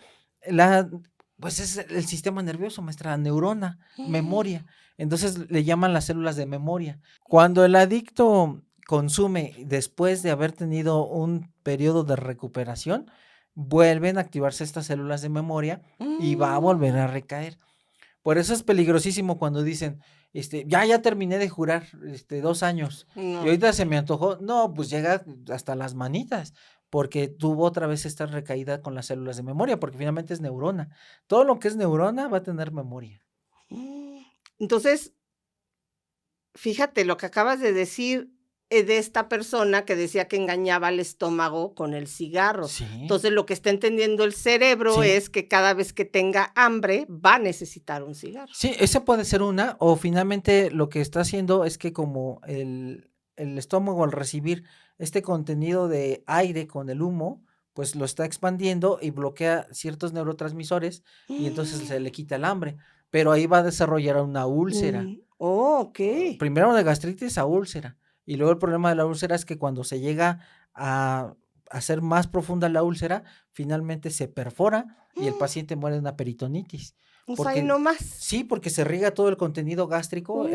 pues es el sistema nervioso, maestra, neurona, memoria. Entonces le llaman las células de memoria. Cuando el adicto consume después de haber tenido un periodo de recuperación, vuelven a activarse estas células de memoria y va a volver a recaer. Por eso es peligrosísimo cuando dicen, ya terminé de jurar, 2 años, y No. ahorita se me antojó. No, pues llega hasta las manitas, porque tuvo otra vez esta recaída con las células de memoria, porque finalmente es neurona. Todo lo que es neurona va a tener memoria. Entonces, fíjate lo que acabas de decir de esta persona que decía que engañaba al estómago con el cigarro. Sí. Entonces, lo que está entendiendo el cerebro Sí. es que cada vez que tenga hambre va a necesitar un cigarro. Sí, esa puede ser una, o finalmente lo que está haciendo es que como el estómago al recibir este contenido de aire con el humo, pues lo está expandiendo y bloquea ciertos neurotransmisores y entonces se le quita el hambre, pero ahí va a desarrollar una úlcera. Ok. Primero de gastritis a úlcera, y luego el problema de la úlcera es que cuando se llega a hacer más profunda la úlcera, finalmente se perfora y el paciente muere de una peritonitis. Pues ahí nomás. Sí, porque se riega todo el contenido gástrico,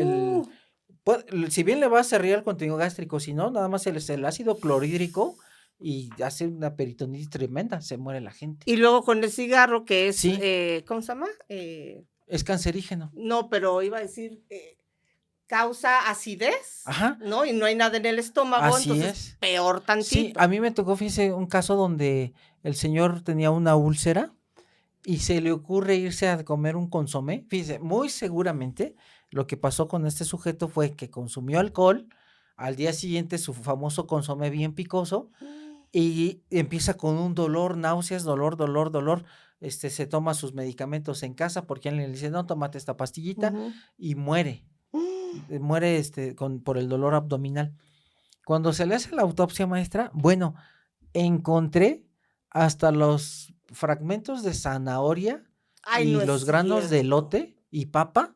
Si bien le va a cerrar el contenido gástrico, si no, nada más el ácido clorhídrico y hace una peritonitis tremenda, se muere la gente. Y luego con el cigarro, que es, Sí. ¿cómo se llama? Es cancerígeno. No, pero iba a decir, causa acidez, Ajá. ¿no? Y no hay nada en el estómago, Así entonces es. peor Sí, tantito. a mí me tocó, fíjese, un caso donde el señor tenía una úlcera y se le ocurre irse a comer un consomé. Fíjese, muy seguramente lo que pasó con este sujeto fue que consumió alcohol, al día siguiente su famoso consomé bien picoso y empieza con un dolor, náuseas, dolor. Se toma sus medicamentos en casa porque alguien le dice, no, tómate esta pastillita y muere. Muere por el dolor abdominal. Cuando se le hace la autopsia, maestra, bueno, encontré hasta los fragmentos de zanahoria Ay, no y es los granos de cierto. elote y papa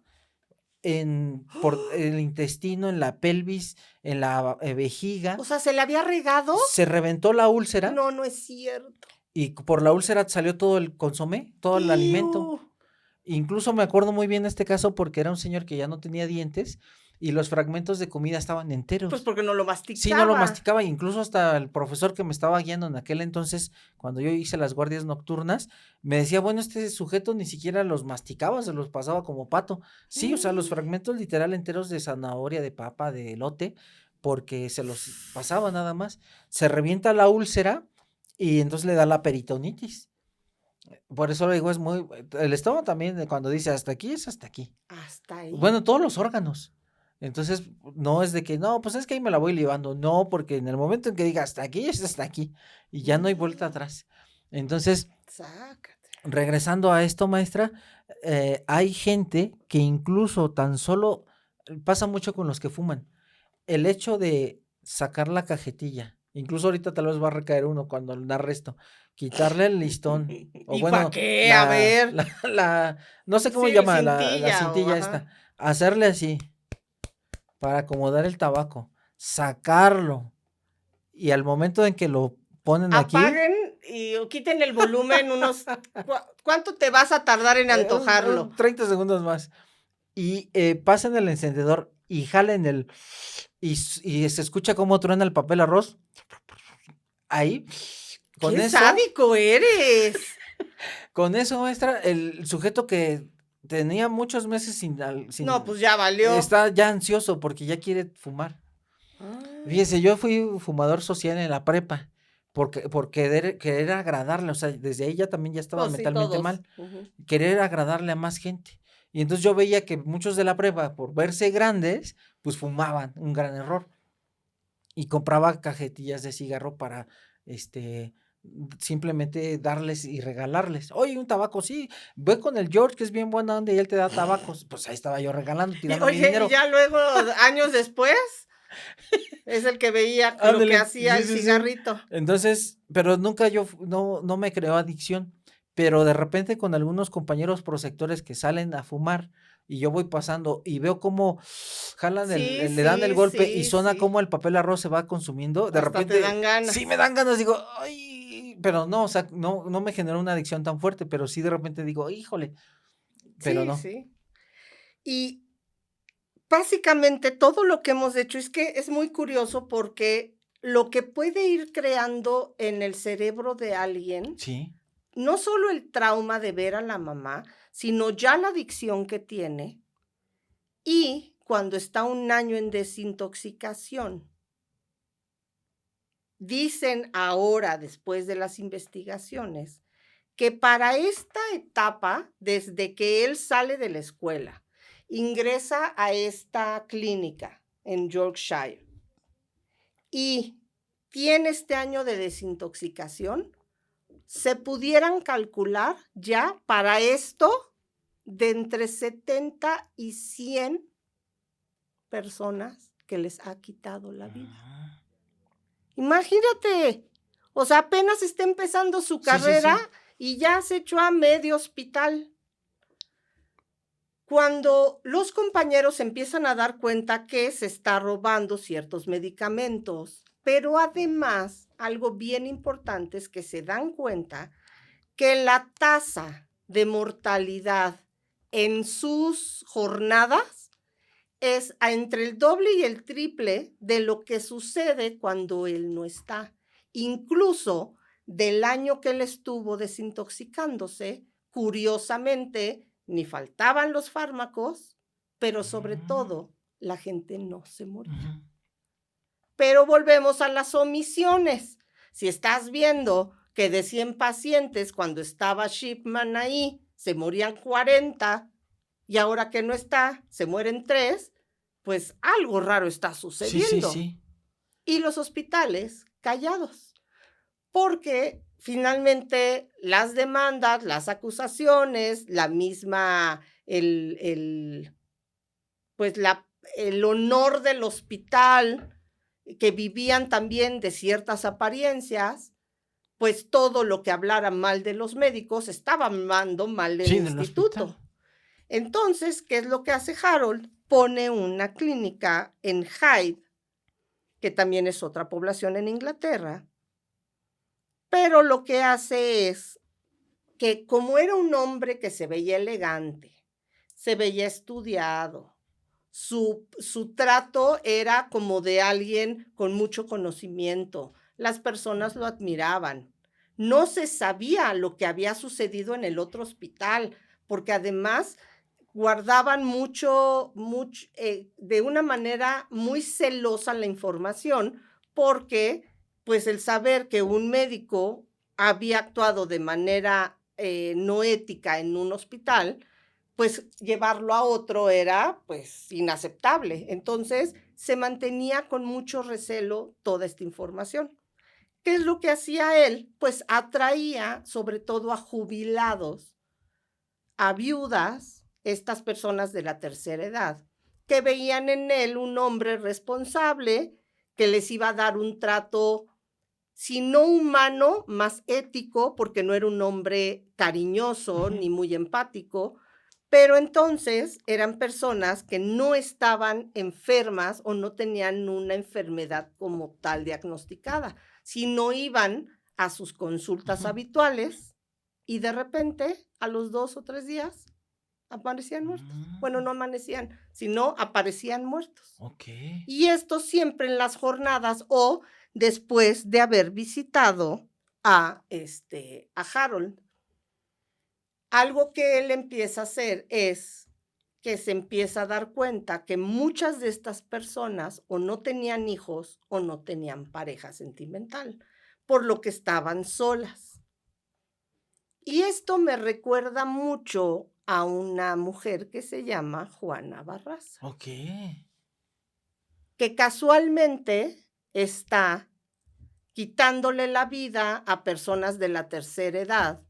por el intestino, en la pelvis, en la vejiga. O sea, ¿se le había regado? Se reventó la úlcera No, no es cierto. y por la úlcera salió todo el consomé, todo el alimento. Incluso me acuerdo muy bien de este caso porque era un señor que ya no tenía dientes y los fragmentos de comida estaban enteros. Pues porque no lo masticaba. Sí, no lo masticaba. Incluso hasta el profesor que me estaba guiando en aquel entonces, cuando yo hice las guardias nocturnas, me decía, bueno, este sujeto ni siquiera los masticaba, se los pasaba como pato. Sí, o sea, los fragmentos literal enteros de zanahoria, de papa, de elote, porque se los pasaba nada más. Se revienta la úlcera y entonces le da la peritonitis. Por eso lo digo, el estómago también, cuando dice hasta aquí, es hasta aquí. Hasta ahí. Bueno, todos los órganos. Entonces, no es de que, no, pues es que ahí me la voy llevando. No, porque en el momento en que diga hasta aquí, es hasta aquí. Y ya no hay vuelta atrás. Entonces, Sácate. regresando a esto, maestra, hay gente que incluso tan solo, pasa mucho con los que fuman, el hecho de sacar la cajetilla, incluso ahorita tal vez va a recaer uno cuando le da arresto, quitarle el listón, o ¿Y bueno, para qué? A ver. no sé cómo Sí, llama, la cintilla cintilla ajá. esta, hacerle así, para acomodar el tabaco, sacarlo, y al momento en que lo ponen aquí, Apaguen y quiten el volumen unos... ¿Cuánto te vas a tardar en antojarlo? 30 segundos más, y pasen el encendedor y jalen y se escucha cómo truena el papel arroz, ahí, con ¡Qué eso, sádico eres! con eso, maestra, el sujeto que tenía muchos meses sin No, pues ya valió. está ya ansioso porque ya quiere fumar. Fíjese, yo fui fumador social en la prepa por querer agradarle, o sea, desde ahí ya también ya estaba Pues sí, mentalmente todos. mal, querer agradarle a más gente. Y entonces yo veía que muchos de la prepa, por verse grandes, pues fumaban, un gran error. Y compraba cajetillas de cigarro para, simplemente darles y regalarles. Oye, un tabaco, sí, ve con el George, que es bien buena onda y él te da tabacos. Pues ahí estaba yo regalando, Y, tirando mi oye, dinero. y ya luego, años después, es el que veía lo Ándale, que hacía sí, el sí, sí. cigarrito. Entonces, pero nunca no me creó adicción. Pero de repente con algunos compañeros prosectores que salen a fumar y yo voy pasando y veo cómo jalan Sí, le dan el sí, golpe y sí, suena sí. como el papel arroz se va consumiendo, de Hasta te repente dan ganas. sí me dan ganas, digo, ay, pero no, o sea, no me generó una adicción tan fuerte, pero sí de repente digo, híjole, pero Sí, no. sí. Y básicamente todo lo que hemos hecho es que es muy curioso porque lo que puede ir creando en el cerebro de alguien, Sí, no solo el trauma de ver a la mamá, sino ya la adicción que tiene y cuando está un año en desintoxicación. Dicen ahora, después de las investigaciones, que para esta etapa, desde que él sale de la escuela, ingresa a esta clínica en Yorkshire y tiene este año de desintoxicación, se pudieran calcular ya para esto de entre 70 y 100 personas que les ha quitado la vida. Imagínate, o sea, apenas está empezando su carrera y ya se echó a medio hospital. Cuando los compañeros empiezan a dar cuenta que se está robando ciertos medicamentos, pero además algo bien importante es que se dan cuenta que la tasa de mortalidad en sus jornadas es entre el doble y el triple de lo que sucede cuando él no está. Incluso del año que él estuvo desintoxicándose, curiosamente, ni faltaban los fármacos, pero sobre todo, la gente no se moría. Pero volvemos a las omisiones. Si estás viendo que de 100 pacientes, cuando estaba Shipman ahí, se morían 40, y ahora que no está, se mueren 3, pues algo raro está sucediendo. Sí. Y los hospitales callados, porque finalmente las demandas, las acusaciones, la misma, pues el honor del hospital, que vivían también de ciertas apariencias, pues todo lo que hablara mal de los médicos estaba hablando mal del instituto. Entonces, ¿qué es lo que hace Harold? Pone una clínica en Hyde, que también es otra población en Inglaterra, pero lo que hace es que, como era un hombre que se veía elegante, se veía estudiado, su trato era como de alguien con mucho conocimiento, las personas lo admiraban. No se sabía lo que había sucedido en el otro hospital, porque además guardaban mucho, de una manera muy celosa la información, porque pues el saber que un médico había actuado de manera no ética en un hospital, pues llevarlo a otro era pues inaceptable. Entonces se mantenía con mucho recelo toda esta información. ¿Qué es lo que hacía él? Pues atraía sobre todo a jubilados, a viudas, estas personas de la tercera edad, que veían en él un hombre responsable que les iba a dar un trato, si no humano, más ético, porque no era un hombre cariñoso ni muy empático, pero entonces eran personas que no estaban enfermas o no tenían una enfermedad como tal diagnosticada, sino iban a sus consultas habituales y de repente, a los 2 o 3 días, aparecían muertos. Bueno, no amanecían, sino aparecían muertos. Okay. Y esto siempre en las jornadas o después de haber visitado a Harold. Algo que él empieza a hacer es que se empieza a dar cuenta que muchas de estas personas o no tenían hijos o no tenían pareja sentimental, por lo que estaban solas. Y esto me recuerda mucho a una mujer que se llama Juana Barraza. Okay. Que casualmente está quitándole la vida a personas de la tercera edad.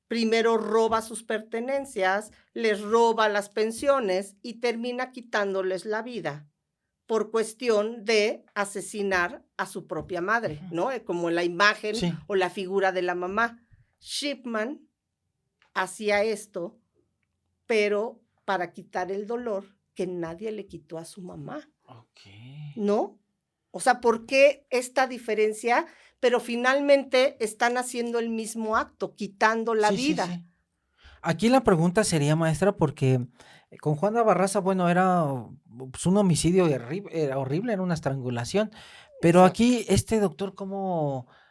Primero roba sus pertenencias, les roba las pensiones y termina quitándoles la vida por cuestión de asesinar a su propia madre, ¿no? Como la imagen o la figura de la mamá. Shipman hacía esto, pero para quitar el dolor que nadie le quitó a su mamá. Okay. ¿No? O sea, ¿por qué esta diferencia? Pero finalmente están haciendo el mismo acto, quitando la vida. Sí. Aquí la pregunta sería, maestra, porque con Juana Barraza, bueno, era pues, un homicidio era horrible, era una estrangulación, pero Exacto. aquí este doctor,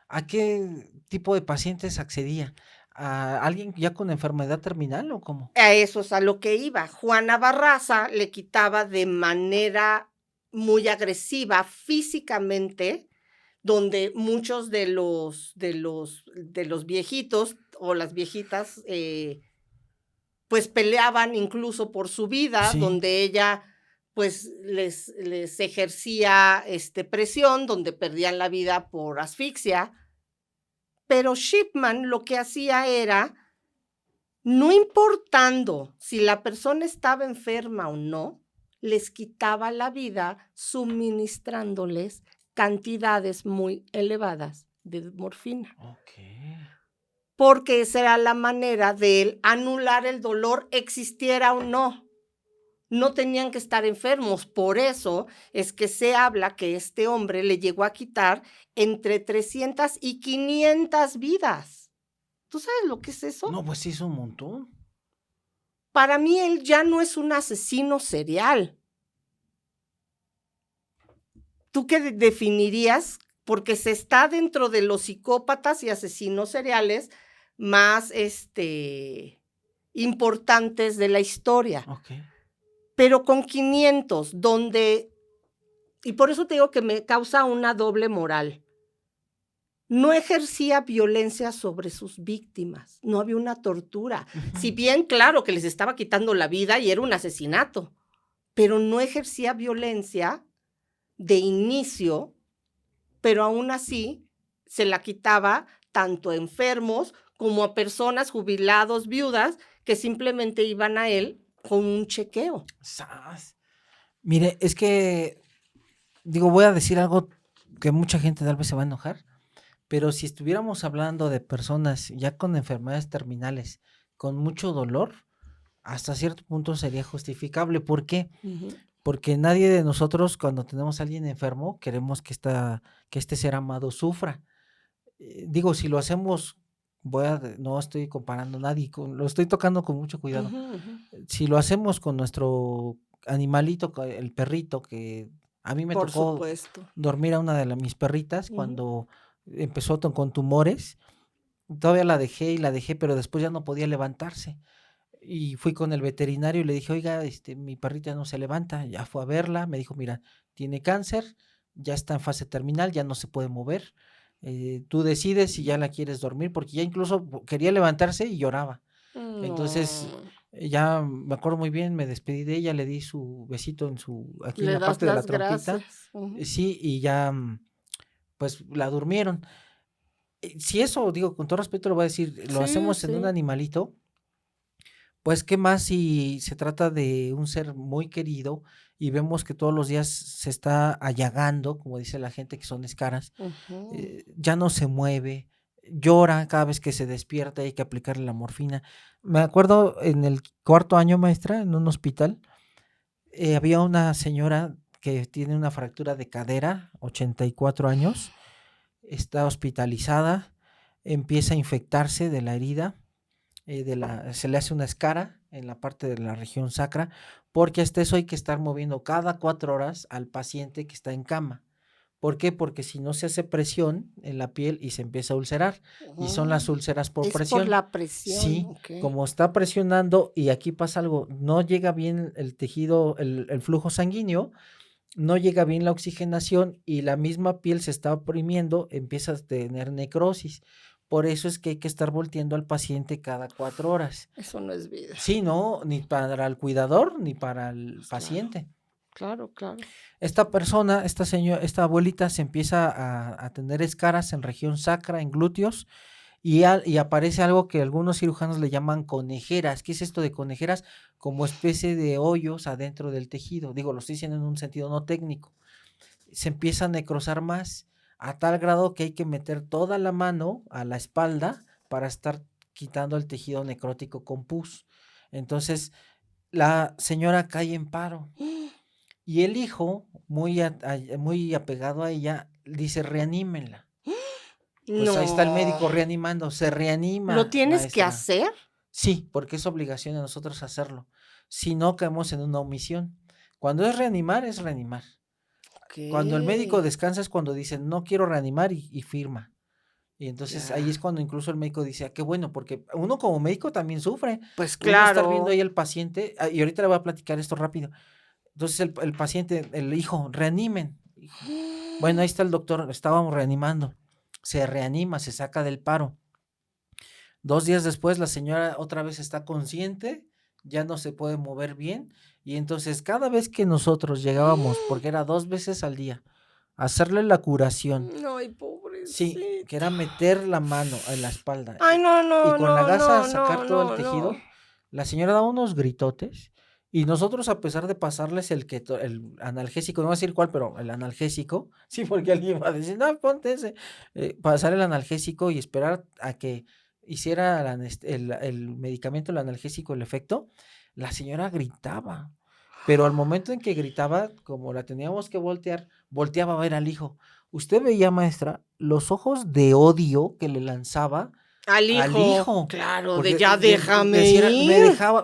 ¿a qué tipo de pacientes accedía? ¿A alguien ya con enfermedad terminal o cómo? A eso es a lo que iba. Juana Barraza le quitaba de manera muy agresiva físicamente, donde muchos de los viejitos o las viejitas pues peleaban incluso por su vida, donde ella pues les ejercía presión, donde perdían la vida por asfixia. Pero Shipman lo que hacía era, no importando si la persona estaba enferma o no, les quitaba la vida suministrándoles cantidades muy elevadas de morfina. Okay. Porque esa era la manera de él anular el dolor, existiera o no. No tenían que estar enfermos. Por eso es que se habla que este hombre le llegó a quitar entre 300 y 500 vidas. ¿Tú sabes lo que es eso? No, pues sí es un montón. Para mí él ya no es un asesino serial. ¿tú qué definirías? Porque se está dentro de los psicópatas y asesinos seriales más importantes de la historia. Ok. Pero con 500, y por eso te digo que me causa una doble moral. No ejercía violencia sobre sus víctimas, no había una tortura. Si bien, claro, que les estaba quitando la vida y era un asesinato, pero no ejercía violencia de inicio, pero aún así se la quitaba tanto a enfermos como a personas, jubilados, viudas, que simplemente iban a él con un chequeo. ¡Sas! Mire, es que, voy a decir algo que mucha gente tal vez se va a enojar, pero si estuviéramos hablando de personas ya con enfermedades terminales, con mucho dolor, hasta cierto punto sería justificable. ¿Por qué? Porque nadie de nosotros, cuando tenemos a alguien enfermo, queremos que este ser amado sufra. Si lo hacemos, no estoy comparando a nadie, lo estoy tocando con mucho cuidado. Si lo hacemos con nuestro animalito, el perrito, que a mí me Por tocó supuesto. dormir a una de mis perritas cuando empezó con tumores, todavía la dejé, pero después ya no podía levantarse. Y fui con el veterinario y le dije, oiga, mi perrita no se levanta. Ya fue a verla, me dijo, mira, tiene cáncer, ya está en fase terminal, ya no se puede mover. Tú decides si ya la quieres dormir, porque ya incluso quería levantarse y lloraba. Entonces, ya me acuerdo muy bien, me despedí de ella, le di su besito aquí en la parte de la trompita. Sí, y ya, pues la durmieron. Si eso, con todo respeto lo voy a decir, lo hacemos en un animalito, pues qué más si se trata de un ser muy querido y vemos que todos los días se está allagando, como dice la gente, que son escaras, ya no se mueve, llora cada vez que se despierta, hay que aplicarle la morfina. Me acuerdo en el 4º año, maestra, en un hospital, había una señora que tiene una fractura de cadera, 84 años, está hospitalizada, empieza a infectarse de la herida, se le hace una escara en la parte de la región sacra, porque hasta eso hay que estar moviendo cada 4 horas al paciente que está en cama. ¿Por qué? Porque si no se hace presión en la piel y se empieza a ulcerar, y son las úlceras por presión. Es por la presión. Sí, como está presionando y aquí pasa algo, no llega bien el tejido, el flujo sanguíneo, no llega bien la oxigenación y la misma piel se está oprimiendo, empieza a tener necrosis. Por eso es que hay que estar volteando al paciente cada 4 horas. Eso no es vida. Sí, no, ni para el cuidador ni para el paciente. Claro. Esta persona, esta abuelita se empieza a tener escaras en región sacra, en glúteos, y aparece algo que algunos cirujanos le llaman conejeras. ¿Qué es esto de conejeras? Como especie de hoyos adentro del tejido. Lo estoy diciendo en un sentido no técnico. Se empieza a necrosar más, a tal grado que hay que meter toda la mano a la espalda para estar quitando el tejido necrótico con pus. Entonces, la señora cae en paro. Y el hijo, muy apegado a ella, dice, reanímenla. Pues ahí está el médico reanimando, se reanima. ¿Lo tienes maestra. que hacer? Sí, porque es obligación de nosotros hacerlo. Si no, caemos en una omisión. Cuando es reanimar, es reanimar. Okay. Cuando el médico descansa es cuando dicen, no quiero reanimar y firma. Y entonces ahí es cuando incluso el médico dice, qué bueno, porque uno como médico también sufre. Pues claro. Uno estar viendo ahí al paciente, y ahorita le voy a platicar esto rápido. Entonces el paciente, el hijo, reanimen. Bueno, ahí está el doctor, estábamos reanimando. Se reanima, se saca del paro. 2 días después la señora otra vez está consciente, ya no se puede mover bien. Y entonces cada vez que nosotros llegábamos, porque era 2 veces al día, a hacerle la curación. Ay, pobrecita. Sí, que era meter la mano en la espalda. Ay, no. Y con la gasa sacar todo el tejido. La señora daba unos gritotes. Y nosotros, a pesar de pasarles el analgésico, no voy a decir cuál, pero el analgésico, sí, porque alguien va a decir, no, ponte ese, pasar el analgésico y esperar a que hiciera el medicamento, el analgésico, el efecto, la señora gritaba. Pero al momento en que gritaba, como la teníamos que volteaba a ver al hijo. Usted veía, maestra, los ojos de odio que le lanzaba al hijo. Claro, porque ya déjame ir.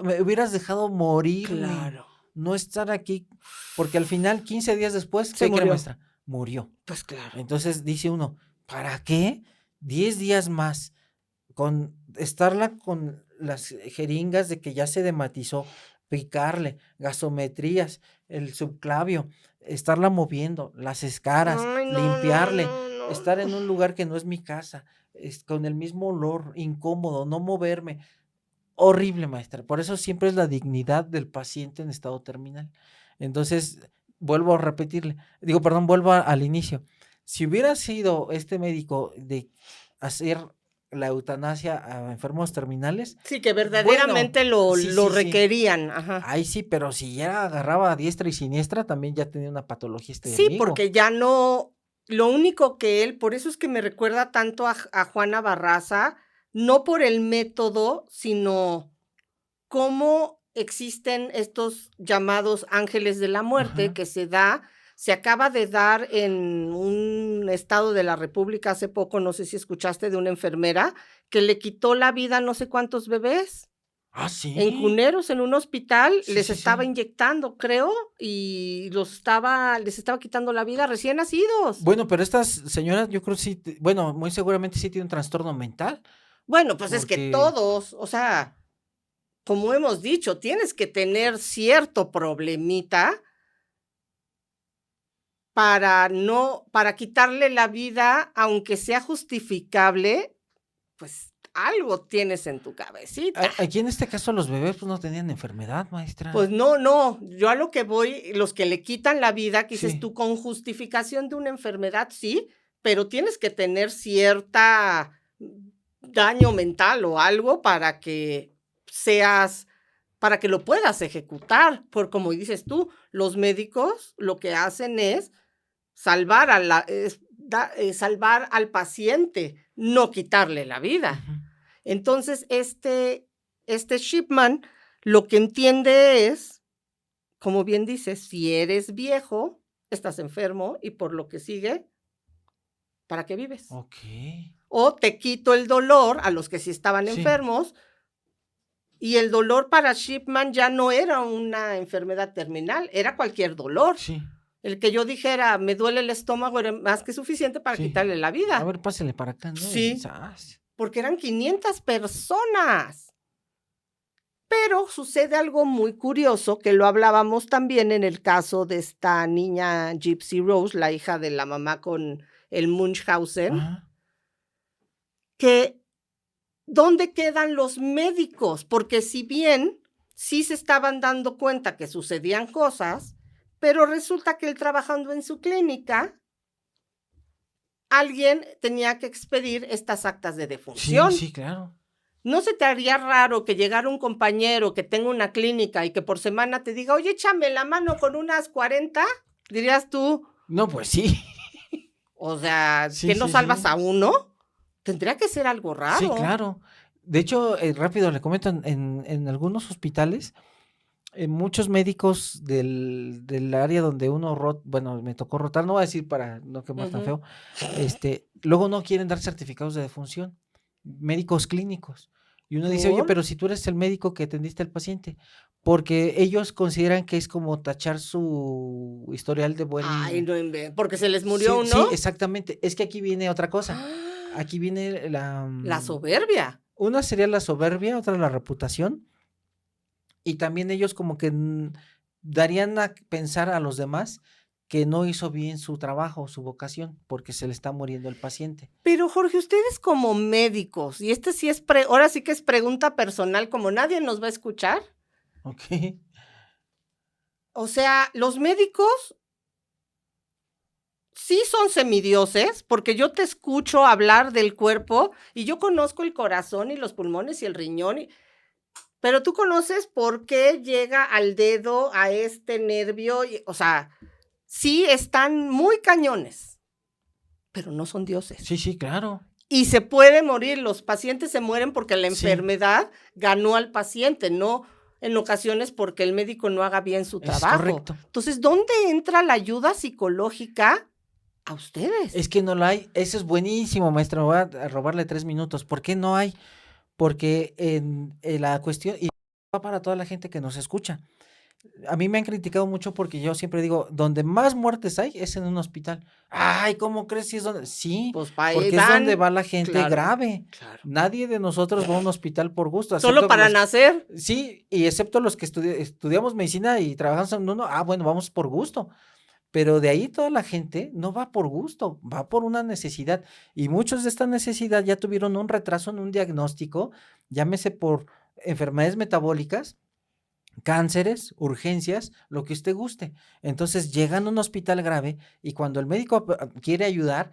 Me hubieras dejado morir. Claro. No estar aquí. Porque al final, 15 días después, ¿qué cree, maestra? murió. Pues claro. Entonces dice uno, ¿para qué 10 días más con estarla con las jeringas de que ya se dematizó, picarle, gasometrías, el subclavio, estarla moviendo, las escaras, Ay, no, no, limpiarle, no, no. estar en un lugar que no es mi casa, con el mismo olor, incómodo, no moverme? Horrible, maestra. Por eso siempre es la dignidad del paciente en estado terminal. Entonces, vuelvo a repetirle, digo, perdón, vuelvo al inicio. Si hubiera sido este médico de hacer la eutanasia a enfermos terminales, Sí, que bueno, verdaderamente lo sí, sí, sí. requerían, ajá. Ahí sí, pero si ya agarraba a diestra y siniestra, también ya tenía una patología este Sí, amigo. porque ya no, lo único que él, por eso es que me recuerda tanto a Juana Barraza, no por el método, sino cómo existen estos llamados ángeles de la muerte Ajá. que se acaba de dar en un estado de la República hace poco, no sé si escuchaste, de una enfermera que le quitó la vida a no sé cuántos bebés. Ah, En sí. Cuneros, en un hospital, Sí, les sí, estaba sí. inyectando, creo, y les estaba quitando la vida recién nacidos. Bueno, pero estas señoras, yo creo sí, bueno, muy seguramente sí tiene un trastorno mental, Bueno, pues es que porque todos, o sea, como hemos dicho, tienes que tener cierto problemita para quitarle la vida, aunque sea justificable, pues algo tienes en tu cabecita. aquí en este caso los bebés pues no tenían enfermedad, Pues maestra. no, no, yo a lo que voy, los que le quitan la vida, que dices Sí. tú, con justificación de una enfermedad, sí, pero tienes que tener cierta daño mental o algo para que lo puedas ejecutar, por como dices tú, los médicos lo que hacen es salvar al paciente, no quitarle la vida. Ujú. Entonces, este Shipman lo que entiende es, como bien dices, si eres viejo, estás enfermo y por lo que sigue, ¿para qué vives? Ok. O te quito el dolor a los que sí estaban Sí, enfermos, y el dolor para Shipman ya no era una enfermedad terminal, era cualquier dolor. sí, El que yo dijera, me duele el estómago, era más que suficiente para sí. quitarle la A vida. ver, pásele para acá, ¿no? Y Sí, ¡zas! porque eran 500 personas. Pero sucede algo muy curioso, que lo hablábamos también en el caso de esta niña Gypsy Rose, la hija de la mamá con el Munchausen, Ajá. que ¿dónde quedan los médicos? Porque si bien sí se estaban dando cuenta que sucedían cosas, pero resulta que él trabajando en su clínica, alguien tenía que expedir estas actas de Sí, defunción. sí, claro. ¿No se te haría raro que llegara un compañero que tenga una clínica y que por semana te diga, oye, échame la mano con unas 40? Dirías tú, No, pues sí. o sea, Sí, ¿que no sí, salvas sí. a uno? Tendría que ser algo Sí, raro. claro. De hecho, rápido le comento, en algunos hospitales, muchos médicos del área donde uno bueno, me tocó rotar, no voy a decir para no quemar tan Ujú. feo, luego no quieren dar certificados de defunción, médicos clínicos. Y uno dice, oye, ¿Por? pero si tú eres el médico que atendiste al paciente, porque ellos consideran que es como tachar su historial de Ay, buen... no porque se les murió Sí, uno. sí, exactamente. Es que aquí viene otra cosa. Aquí viene La soberbia. una sería la soberbia, otra la reputación, y también ellos como que darían a pensar a los demás que no hizo bien su trabajo, su vocación, porque se le está muriendo el paciente. Pero Jorge, ustedes como médicos, y este sí ahora sí que es pregunta personal, como nadie nos va a escuchar. Ok. O sea, los médicos sí son semidioses, porque yo te escucho hablar del cuerpo y yo conozco el corazón y los pulmones y el riñón, pero tú conoces por qué llega al dedo a este nervio, o sea, sí están muy cañones, pero no son dioses. Sí, sí, claro. Y se puede morir, los pacientes se mueren porque la Sí, enfermedad ganó al paciente, no en ocasiones porque el médico no haga bien su es trabajo. correcto. Entonces, ¿dónde entra la ayuda psicológica a ustedes? Es que no lo hay. Eso es buenísimo, maestra. Me voy a robarle 3 minutos. ¿Por qué no hay? Porque en la cuestión, y va para toda la gente que nos escucha, A mí me han criticado mucho porque yo siempre digo, donde más muertes hay es en un hospital. Ay, ¿cómo crees si es donde? Sí, Pues para ahí porque es donde van. va la gente Claro, grave. claro. Nadie de nosotros va a un hospital por gusto, Solo excepto para los, nacer. sí, y excepto los que estudiamos medicina y trabajamos en uno, bueno, vamos por gusto. Pero de ahí toda la gente no va por gusto, va por una necesidad. Y muchos de esta necesidad ya tuvieron un retraso en un diagnóstico, llámese por enfermedades metabólicas, cánceres, urgencias, lo que usted guste. Entonces llegan a un hospital grave y cuando el médico quiere ayudar,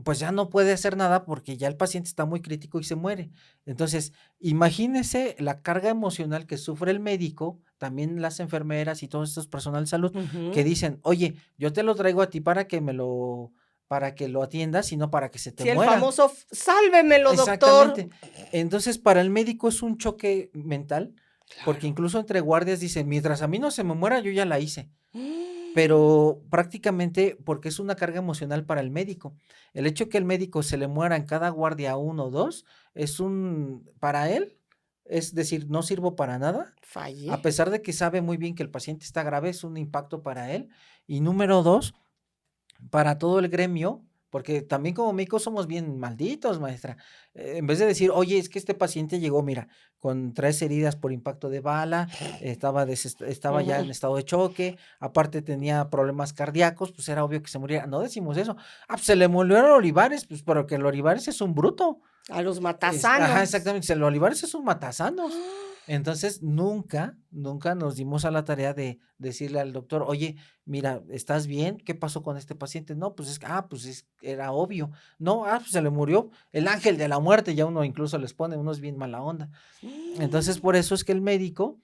pues ya no puede hacer nada porque ya el paciente está muy crítico y se muere. Entonces, imagínese la carga emocional que sufre el médico, también las enfermeras y todos estos personal de salud que dicen, oye, yo te lo traigo a ti para que lo atiendas, sino para que se te Sí, el muera. famoso, sálvemelo, doctor. Exactamente. Entonces, para el médico es un choque mental, porque Claro. incluso entre guardias dicen, mientras a mí no se me muera, yo ya la hice. Pero prácticamente porque es una carga emocional para el médico. El hecho que el médico se le muera en cada guardia 1 o 2 para él, es decir, no sirvo para nada, a Fallé. pesar de que sabe muy bien que el paciente está grave, es un impacto para él. Y número 2, para todo el gremio, porque también como médicos somos bien malditos, maestra. En vez de decir, oye, es que este paciente llegó, mira, con 3 heridas por impacto de bala, estaba ya en estado de choque, aparte tenía problemas cardíacos, pues era obvio que se muriera. No decimos eso. Pues se le murió a Olivares, pues pero que el Olivares es un bruto. A los Ajá, matasanos. exactamente. El Olivares es un matasanos. Entonces, nunca nos dimos a la tarea de decirle al doctor, oye, mira, ¿estás bien? ¿Qué pasó con este paciente? No, pues era obvio. No, pues se le murió el ángel de la muerte, ya uno incluso les pone, uno es bien mala onda. Entonces, por eso es que el médico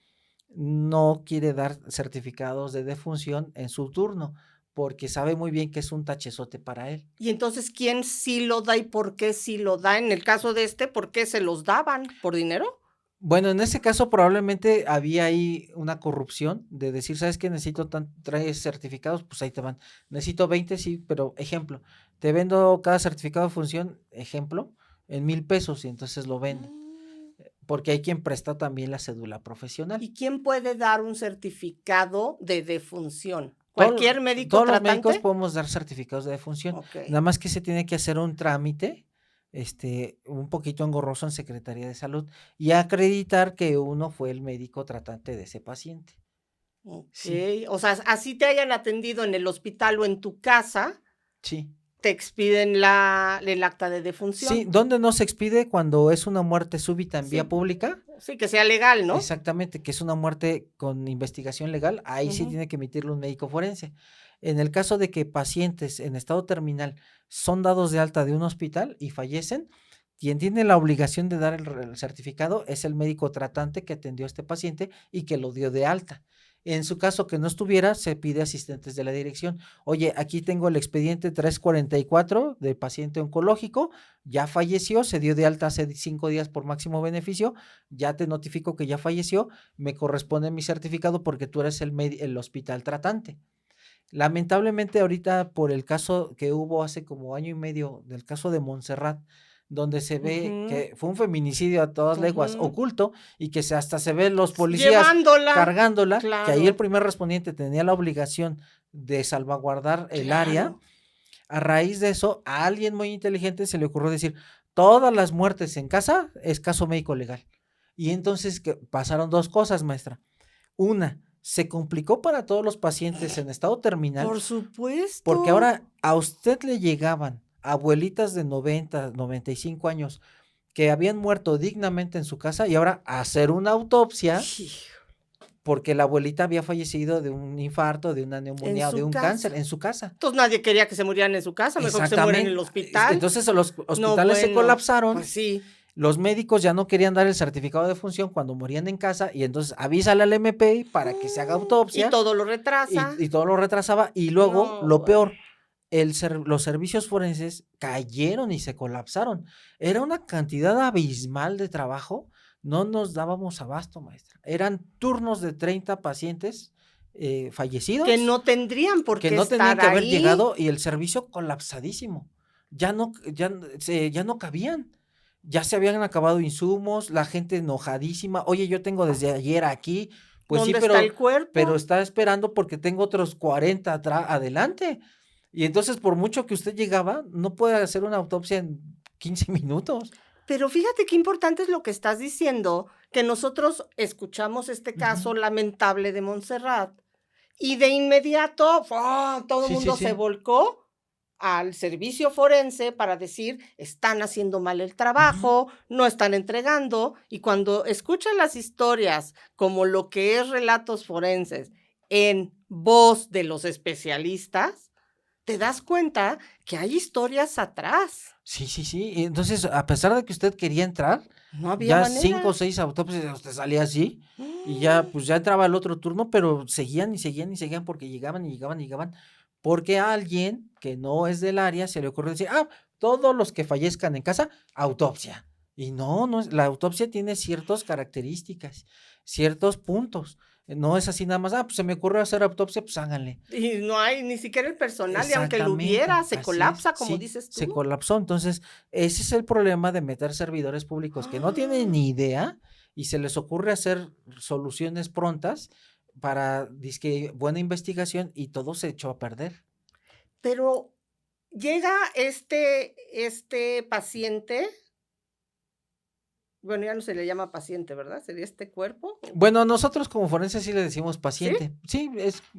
no quiere dar certificados de defunción en su turno, porque sabe muy bien que es un tachezote para él. Y entonces, ¿quién sí lo da y por qué sí lo da? En el caso de ¿por qué se los daban? ¿Por dinero? Bueno, en ese caso probablemente había ahí una corrupción de decir, ¿sabes qué? Traes certificados, pues ahí te van. Necesito 20, sí, pero ejemplo, te vendo cada certificado de función, ejemplo, en 1,000 pesos y entonces lo venden. Porque hay quien presta también la cédula profesional. ¿Y quién puede dar un certificado de defunción? ¿Cualquier médico Todos los tratante? médicos podemos dar certificados de defunción. Ok. Nada más que se tiene que hacer un trámite, un poquito engorroso en Secretaría de Salud y acreditar que uno fue el médico tratante de ese paciente. Ok. Sí. O sea, así te hayan atendido en el hospital o en tu casa, Sí. te expiden el acta de defunción. Sí, ¿dónde no se expide? Cuando es una muerte súbita en Sí. vía pública. Sí, que sea legal, ¿no? Exactamente, que es una muerte con investigación legal, ahí sí tiene que emitirlo un médico forense. En el caso de que pacientes en estado terminal son dados de alta de un hospital y fallecen, quien tiene la obligación de dar el certificado es el médico tratante que atendió a este paciente y que lo dio de alta. En su caso que no estuviera, se pide asistentes de la dirección. Oye, aquí tengo el expediente 344 de paciente oncológico, ya falleció, se dio de alta hace 5 días por máximo beneficio, ya te notifico que ya falleció, me corresponde mi certificado porque tú eres el hospital tratante. Lamentablemente ahorita por el caso que hubo hace como año y medio, del caso de Montserrat, donde se ve que fue un feminicidio a todas leguas oculto y que hasta se ven los policías cargándola, claro. que ahí el primer respondiente tenía la obligación de salvaguardar el área. A raíz de eso, a alguien muy inteligente se le ocurrió decir, todas las muertes en casa es caso médico legal. Y entonces pasaron 2 cosas, maestra. Una, se complicó para todos los pacientes en estado terminal. Por supuesto. Porque ahora a usted le llegaban abuelitas de 90, 95 años que habían muerto dignamente en su casa y ahora hacer una autopsia porque la abuelita había fallecido de un infarto, de una neumonía o de un cáncer en su casa. Entonces nadie quería que se murieran en su casa, mejor que se murieran en el hospital. Entonces los hospitales se colapsaron. Pues sí. Los médicos ya no querían dar el certificado de defunción cuando morían en casa y entonces avísale al MP para que se haga autopsia. Y todo lo retrasa. Y todo lo retrasaba. Y luego, lo peor, los servicios forenses cayeron y se colapsaron. Era una cantidad abismal de trabajo. No nos dábamos abasto, maestra. Eran turnos de 30 pacientes fallecidos. Que no tendrían por qué estar ahí. Que no tenían que haber llegado y el servicio colapsadísimo. Ya no cabían. Ya se habían acabado insumos, la gente enojadísima. Oye, yo tengo desde ayer aquí, Pues sí, ¿Dónde está el pero cuerpo? está esperando porque tengo otros 40 adelante. Y entonces, por mucho que usted llegaba, no puede hacer una autopsia en 15 minutos. Pero fíjate qué importante es lo que estás diciendo, que nosotros escuchamos este caso Ujú. lamentable de Montserrat y de inmediato todo el Sí, sí, mundo se sí. volcó al servicio forense para decir, están haciendo mal el Ujú. trabajo, no están entregando, y cuando escuchan las historias como lo que es relatos forenses en voz de los especialistas, te das cuenta que hay historias atrás. Sí, sí, sí. Y entonces, a pesar de que usted quería entrar, No había ya 5 o manera. 6 autopsias, usted salía así, y ya, pues ya entraba el otro turno, pero seguían y seguían y seguían porque llegaban y llegaban y llegaban, porque a alguien que no es del área se le ocurrió decir, todos los que fallezcan en casa, autopsia. Y no, no es, la autopsia tiene ciertas características, ciertos puntos. No es así nada más, pues se me ocurrió hacer autopsia, pues háganle. Y no hay ni siquiera el personal, y aunque lo Exactamente, hubiera, se así es, colapsa, como sí, dices se tú. colapsó. Entonces, ese es el problema de meter servidores públicos que no tienen ¡Ah! ni idea y se les ocurre hacer soluciones prontas para dizque buena investigación y todo se echó a perder. Pero llega este paciente, bueno, ya no se le llama paciente, ¿verdad? ¿Sería este cuerpo? Bueno, nosotros como forenses sí le decimos ¿Sí? paciente. Sí,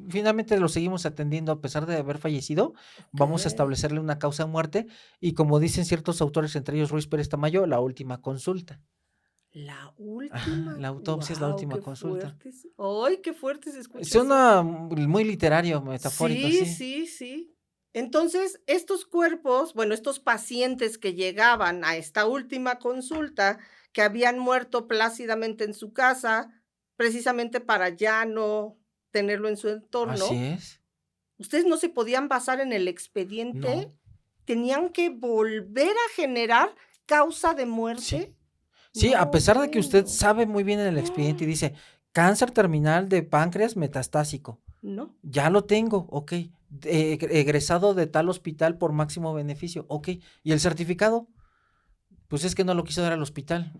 finalmente lo seguimos atendiendo a pesar de haber fallecido. Vamos a Okey. establecerle una causa de muerte y como dicen ciertos autores, entre ellos Ruiz Pérez Tamayo, la última consulta. La Ajá, última, la autopsia es la guau, última qué consulta. fuerte ¡ay, qué fuerte se escucha eso! Suena muy literario, metafórico, Sí, sí. sí, sí. Entonces, estos cuerpos, bueno, estos pacientes que llegaban a esta última consulta, que habían muerto plácidamente en su casa, precisamente para ya no tenerlo en su Así entorno, es. ustedes no se podían basar en el No, expediente, tenían que volver a generar causa de sí. muerte. Sí, a No, pesar de que usted bueno. sabe muy bien en el expediente y dice: "Cáncer terminal de páncreas metastásico". No. Ya lo tengo, okey. Egresado de tal hospital por máximo beneficio, okey. ¿Y el certificado? Pues es que no lo quiso dar al hospital.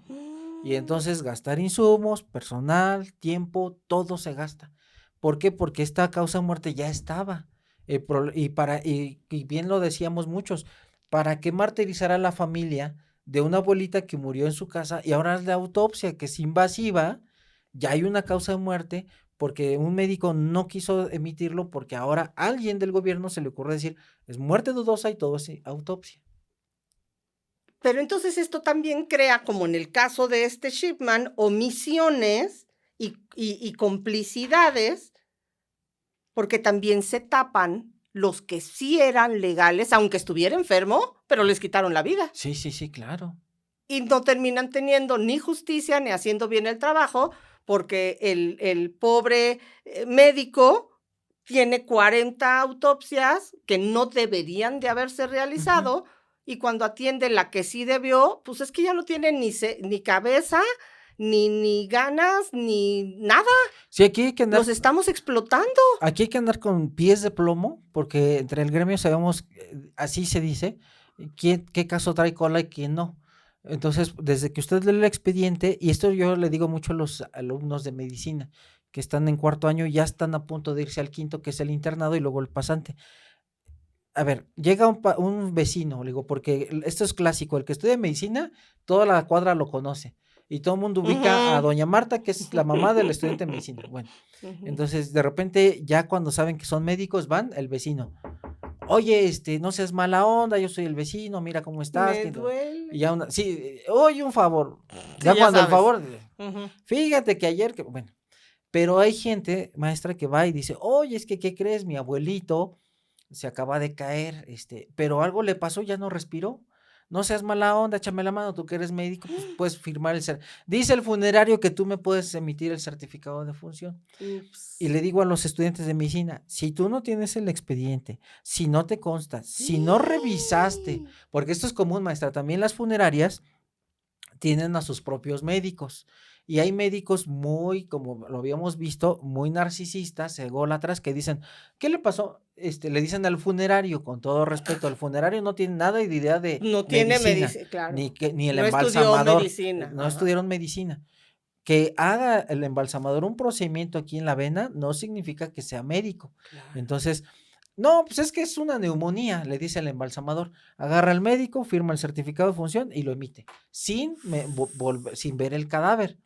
Y entonces gastar insumos, personal, tiempo, todo se gasta. ¿Por qué? Porque esta causa de muerte ya estaba. Y bien lo decíamos muchos, ¿para qué martirizar a la familia de una abuelita que murió en su casa y ahora es la autopsia, que es invasiva? Ya hay una causa de muerte porque un médico no quiso emitirlo porque ahora a alguien del gobierno se le ocurre decir, es muerte dudosa y todo es autopsia. Pero entonces esto también crea, como en el caso de este Shipman, omisiones y complicidades, porque también se tapan los que sí eran legales, aunque estuviera enfermo, pero les quitaron la vida. Sí, sí, sí, claro. Y no terminan teniendo ni justicia, ni haciendo bien el trabajo, porque el pobre, médico tiene 40 autopsias que no deberían de haberse Ujú. realizado, y cuando atiende la que sí debió, pues es que ya no tiene ni cabeza, ni ganas, ni nada. Sí, aquí hay que Los andar estamos explotando. Aquí hay que andar con pies de plomo, porque entre el gremio sabemos, así se dice, qué caso trae cola y quién no. Entonces, desde que usted lee el expediente, y esto yo le digo mucho a los alumnos de medicina, que están en cuarto año, ya están a punto de irse al quinto, que es el internado, y luego el pasante. A ver, llega un vecino, le digo, porque esto es clásico, el que estudia medicina, toda la cuadra lo conoce, y todo el mundo ubica a Ujú. doña Marta, que es la mamá del estudiante de medicina. Bueno, Ujú. entonces de repente ya cuando saben que son médicos van el vecino. Oye, no seas mala onda, yo soy el vecino, mira cómo estás. Me duele. Y ya sí, oye, un favor. Sí, Ya ya cuando el sabes. favor, Ujú. fíjate que ayer, bueno, pero hay gente, maestra, que va y dice, oye, es que, ¿qué crees? Mi abuelito se acaba de caer, pero algo le pasó, ya no respiró. No seas mala onda, échame la mano, tú que eres médico, pues puedes firmar dice el funerario que tú me puedes emitir el certificado de función. Y Ups. le digo a los estudiantes de medicina, si tú no tienes el expediente, si no te consta, si no revisaste, porque esto es común, maestra, también las funerarias tienen a sus propios médicos. Y hay médicos muy, como lo habíamos visto, muy narcisistas, ególatras, que dicen, ¿qué le pasó? Le dicen al funerario, con todo respeto, el funerario no tiene nada de idea de No tiene medicina, medicina, claro. ni el No estudió embalsamador, medicina. no Ajá. estudiaron medicina. Que haga el embalsamador un procedimiento aquí en la vena no significa que sea médico. Claro. Entonces, no, pues es que es una neumonía, le dice el embalsamador. Agarra al médico, firma el certificado de función y lo emite, sin ver el cadáver.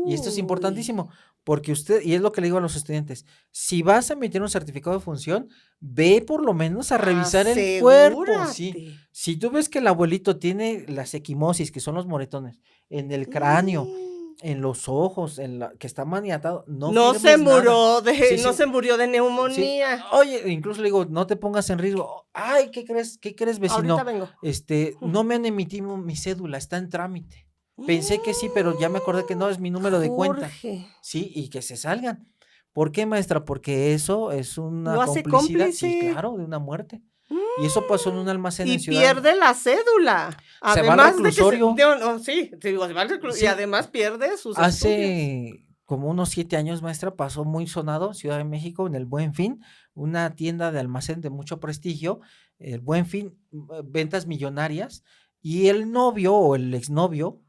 Y esto es Uy. importantísimo, porque usted, y es lo que le digo a los estudiantes, si vas a emitir un certificado de función, ve por lo menos a revisar el cuerpo, ¿sí? Asegúrate. Si tú ves que el abuelito tiene las equimosis, que son los moretones, en el cráneo, en los ojos, que está maniatado, no No se firmes nada. murió Sí, no sí, se murió de sí. neumonía. Oye, incluso le digo, no te pongas en riesgo. Ay, ¿qué crees, vecino? Ahorita vengo. No me han emitido mi cédula, está en trámite. Pensé que sí, pero ya me acordé que no, es mi número de cuenta. Jorge. Sí, y que se salgan. ¿Por qué, maestra? Porque eso es una Lo hace complicidad, sí, cómplice. claro, de una muerte. Y eso pasó en un almacén Y en Ciudad. pierde la cédula. Se va al Además de que reclusorio. sí, te digo, se va al reclusorio. Sí. Y además pierde sus estudios. Hace como unos 7 años, maestra, pasó muy sonado en Ciudad de México, en el Buen Fin, una tienda de almacén de mucho prestigio, el Buen Fin, ventas millonarias, y el novio o el exnovio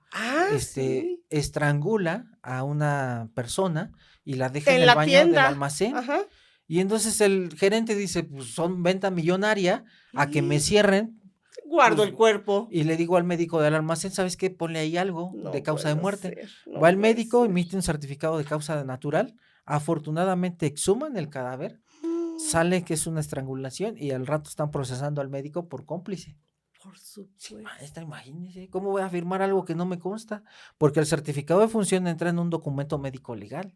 Sí. estrangula a una persona y la deja en En el la baño del tienda. almacén. Ajá. Y entonces el gerente dice, pues son venta millonaria, a que me cierren. Guardo Pues, el cuerpo. y le digo al médico del almacén, ¿sabes qué? Ponle ahí algo de causa de puede muerte. ser, no Va el puede médico, ser. emite un certificado de causa natural. Afortunadamente exhuman el cadáver, sale que es una estrangulación y al rato están procesando al médico por cómplice. Por Sí, supuesto. maestra, imagínese, ¿cómo voy a firmar algo que no me consta? Porque el certificado de función entra en un documento médico legal.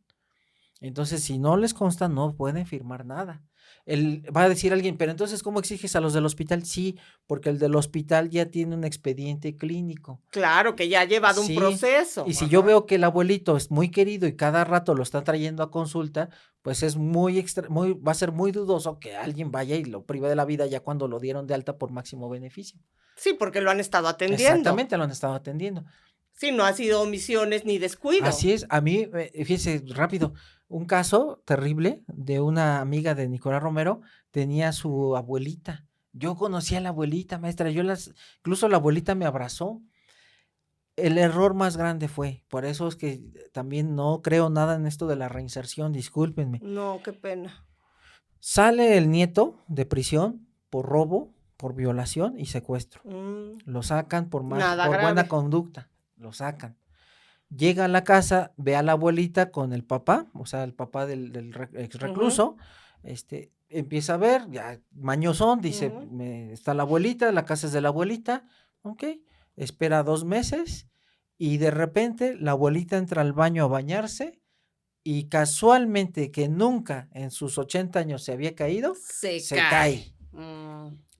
Entonces, si no les consta, no pueden firmar nada. Va a decir alguien, pero entonces, ¿cómo exiges a los del hospital? Sí, porque el del hospital ya tiene un expediente clínico. Claro, que ya ha llevado un Sí, proceso. y si yo veo que el abuelito es muy querido y cada rato lo está trayendo a consulta, pues es va a ser muy dudoso que alguien vaya y lo prive de la vida ya cuando lo dieron de alta por máximo beneficio. Sí, porque lo han estado atendiendo. Exactamente, lo han estado atendiendo. Sí, no ha sido omisiones ni descuido. Así es, a mí, fíjese, rápido, un caso terrible de una amiga de Nicolás Romero, tenía su abuelita. Yo conocí a la abuelita, maestra, incluso la abuelita me abrazó. El error más grande fue, por eso es que también no creo nada en esto de la reinserción, discúlpenme. No, qué pena. Sale el nieto de prisión por robo, por violación y secuestro. Lo sacan por buena conducta, lo sacan. Llega a la casa, ve a la abuelita con el papá, o sea, el papá del ex recluso, empieza a ver, ya mañosón, dice, está la abuelita, la casa es de la abuelita, ok, espera 2 meses y de repente la abuelita entra al baño a bañarse y casualmente, que nunca en sus 80 años se había caído, se cae.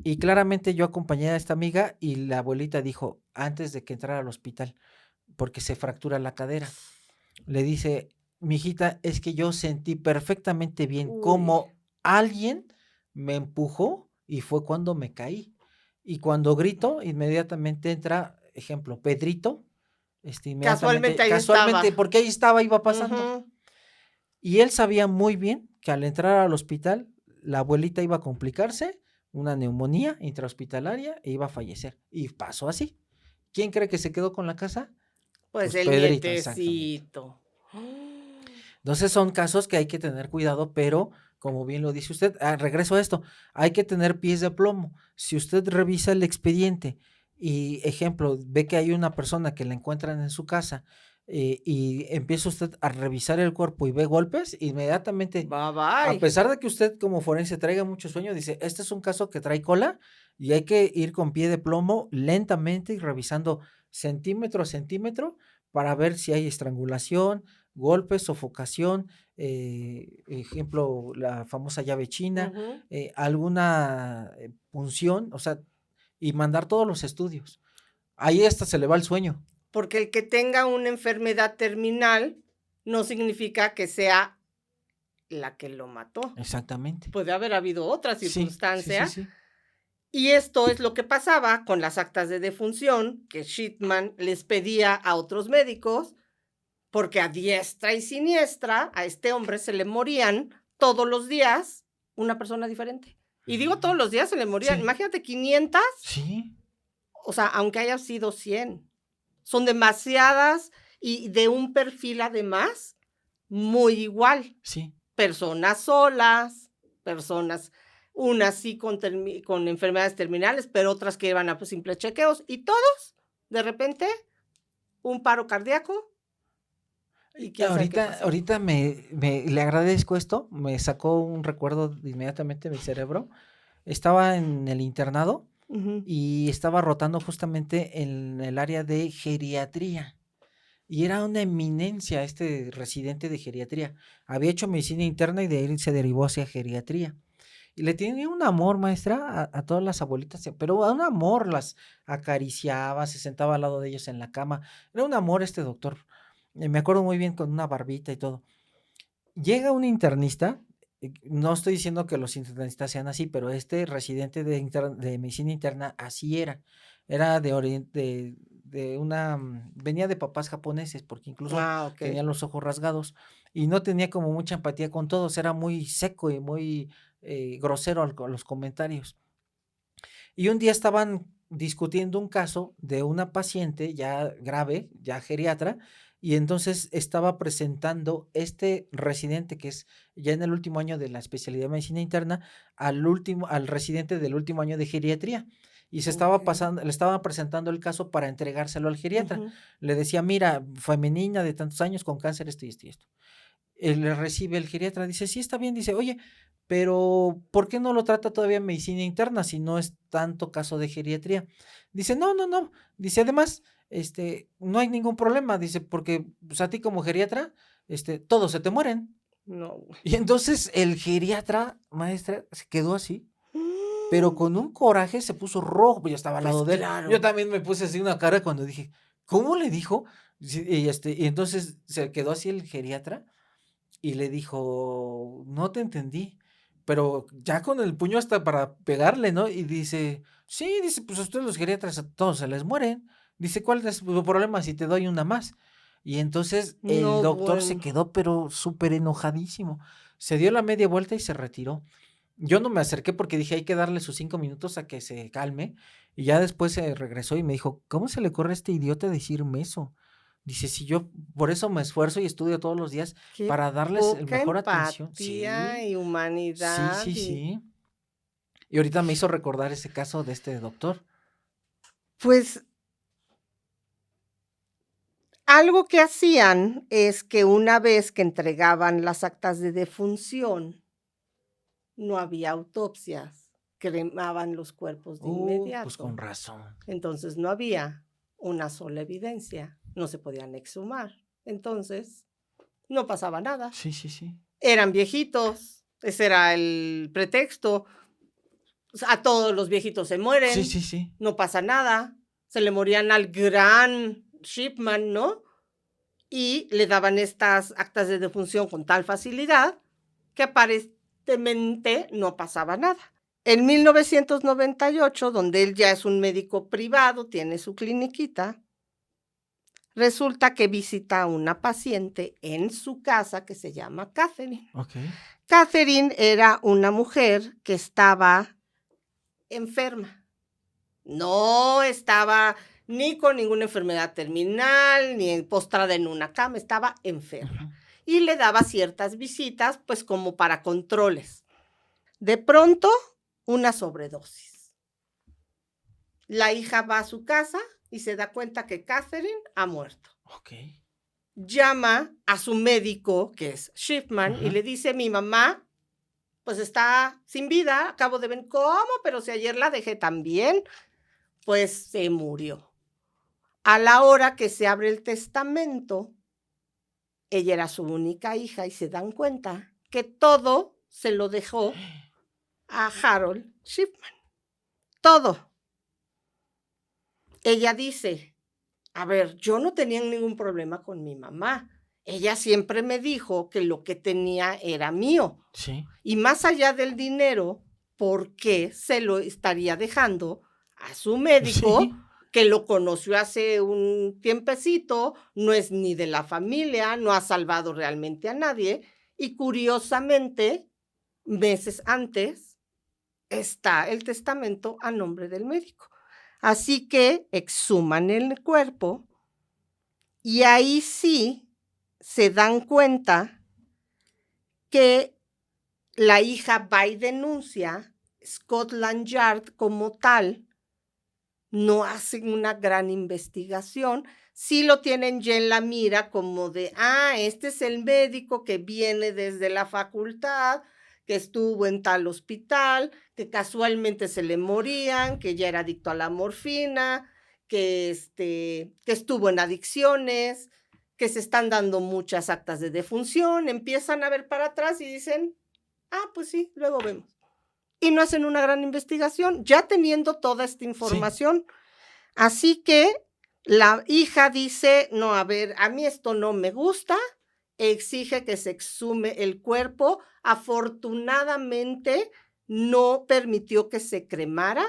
Y claramente yo acompañé a esta amiga y la abuelita dijo, antes de que entrara al hospital, porque se fractura la cadera, le dice, mijita, es que yo sentí perfectamente bien cómo alguien me empujó y fue cuando me caí. Y cuando grito, inmediatamente entra, ejemplo, Pedrito, Casualmente estaba. porque ahí estaba, iba pasando. Y él sabía muy bien que al entrar al hospital, la abuelita iba a complicarse, una neumonía intrahospitalaria e iba a fallecer. Y pasó así. ¿Quién cree que se quedó con la casa? Pues el Pedrito, nietecito. Entonces son casos que hay que tener cuidado, pero como bien lo dice usted, regreso a esto, hay que tener pies de plomo. Si usted revisa el expediente y, ejemplo, ve que hay una persona que la encuentran en su casa y empieza usted a revisar el cuerpo y ve golpes, inmediatamente, a pesar de que usted como forense traiga mucho sueño, dice, este es un caso que trae cola y hay que ir con pie de plomo lentamente y revisando centímetro a centímetro para ver si hay estrangulación, golpes, sofocación, ejemplo, la famosa llave china, alguna punción, o sea, y mandar todos los estudios. Ahí hasta se le va el sueño. Porque el que tenga una enfermedad terminal no significa que sea la que lo mató. Exactamente. Puede haber habido otra circunstancia. Sí. Y esto es lo que pasaba con las actas de defunción que Shipman les pedía a otros médicos, porque a diestra y siniestra a este hombre se le morían todos los días una persona diferente. Y digo todos los días se le morían, imagínate 500. Sí. O sea, aunque haya sido 100. Son demasiadas y de un perfil además muy igual. Sí. Personas solas, unas sí con enfermedades terminales, pero otras que iban a pues, simples chequeos, y todos, de repente, un paro cardíaco, y quién sabe qué pasó. Ahorita le agradezco esto, me sacó un recuerdo inmediatamente de mi cerebro. Estaba en el internado y estaba rotando justamente en el área de geriatría. Y era una eminencia este residente de geriatría. Había hecho medicina interna y de ahí se derivó hacia geriatría. Y le tenía un amor, maestra, a todas las abuelitas, pero a un amor, las acariciaba, se sentaba al lado de ellos en la cama. Era un amor este doctor. Me acuerdo muy bien con una barbita y todo. Llega un internista, no estoy diciendo que los internistas sean así, pero este residente de medicina interna así era. Era venía de papás japoneses, porque incluso tenía los ojos rasgados y no tenía como mucha empatía con todos, era muy seco y muy grosero con los comentarios. Y un día estaban discutiendo un caso de una paciente ya grave, ya geriatra, y entonces estaba presentando este residente que es ya en el último año de la especialidad de medicina interna al residente del último año de geriatría. Y le estaba presentando el caso para entregárselo al geriatra. Le decía, mira, femenina de tantos años con cáncer, esto y esto y esto. Le recibe el geriatra, dice, sí, está bien, dice, oye, pero ¿por qué no lo trata todavía en medicina interna si no es tanto caso de geriatría? Dice, no, dice, además, no hay ningún problema, dice, porque pues, a ti como geriatra, todos se te mueren. No. Y entonces el geriatra, maestra, se quedó así, pero con un coraje se puso rojo, pues yo estaba al lado de él. Claro. Yo también me puse así una cara cuando dije, ¿cómo le dijo? Y entonces se quedó así el geriatra y le dijo, no te entendí, pero ya con el puño hasta para pegarle, ¿no? Y dice, sí, dice, pues a ustedes los geriatras a todos se les mueren. Dice, ¿cuál es tu problema si te doy una más? Y entonces el doctor se quedó pero súper enojadísimo. Se dio la media vuelta y se retiró. Yo no me acerqué porque dije, hay que darle sus 5 minutos a que se calme. Y ya después se regresó y me dijo, ¿cómo se le ocurre a este idiota decirme eso? Dice, si yo por eso me esfuerzo y estudio todos los días para darles el mejor atención. Sí, y humanidad. sí. Y ahorita me hizo recordar ese caso de este doctor. Pues algo que hacían es que una vez que entregaban las actas de defunción, no había autopsias, cremaban los cuerpos de inmediato. Pues con razón. Entonces no había una sola evidencia, no se podían exhumar. Entonces no pasaba nada. Sí. Eran viejitos, ese era el pretexto. A todos los viejitos se mueren. Sí. No pasa nada. Se le morían al gran Shipman, ¿no? Y le daban estas actas de defunción con tal facilidad que aparentemente no pasaba nada. En 1998, donde él ya es un médico privado, tiene su cliniquita, resulta que visita a una paciente en su casa que se llama Catherine. Catherine era una mujer que estaba enferma. No estaba ni con ninguna enfermedad terminal, ni postrada en una cama, estaba enferma. Y le daba ciertas visitas, pues como para controles. De pronto, una sobredosis. La hija va a su casa y se da cuenta que Catherine ha muerto. Llama a su médico, que es Shipman, y le dice, mi mamá pues está sin vida, acabo de ver cómo, pero si ayer la dejé también, pues se murió. A la hora que se abre el testamento, ella era su única hija y se dan cuenta que todo se lo dejó a Harold Shipman. Todo. Ella dice, a ver, yo no tenía ningún problema con mi mamá. Ella siempre me dijo que lo que tenía era mío. Sí. Y más allá del dinero, ¿por qué se lo estaría dejando a su médico, que lo conoció hace un tiempecito, no es ni de la familia, no ha salvado realmente a nadie? Y curiosamente, meses antes, está el testamento a nombre del médico. Así que exhuman el cuerpo Y ahí sí se dan cuenta que la hija va y denuncia, Scotland Yard como tal, no hacen una gran investigación, sí lo tienen ya en la mira como de, este es el médico que viene desde la facultad, que estuvo en tal hospital, que casualmente se le morían, que ya era adicto a la morfina, que estuvo en adicciones, que se están dando muchas actas de defunción, empiezan a ver para atrás y dicen, pues sí, luego vemos. Y no hacen una gran investigación, ya teniendo toda esta información. Sí. Así que la hija dice, no, a ver, a mí esto no me gusta, exige que se exhume el cuerpo. Afortunadamente no permitió que se cremara,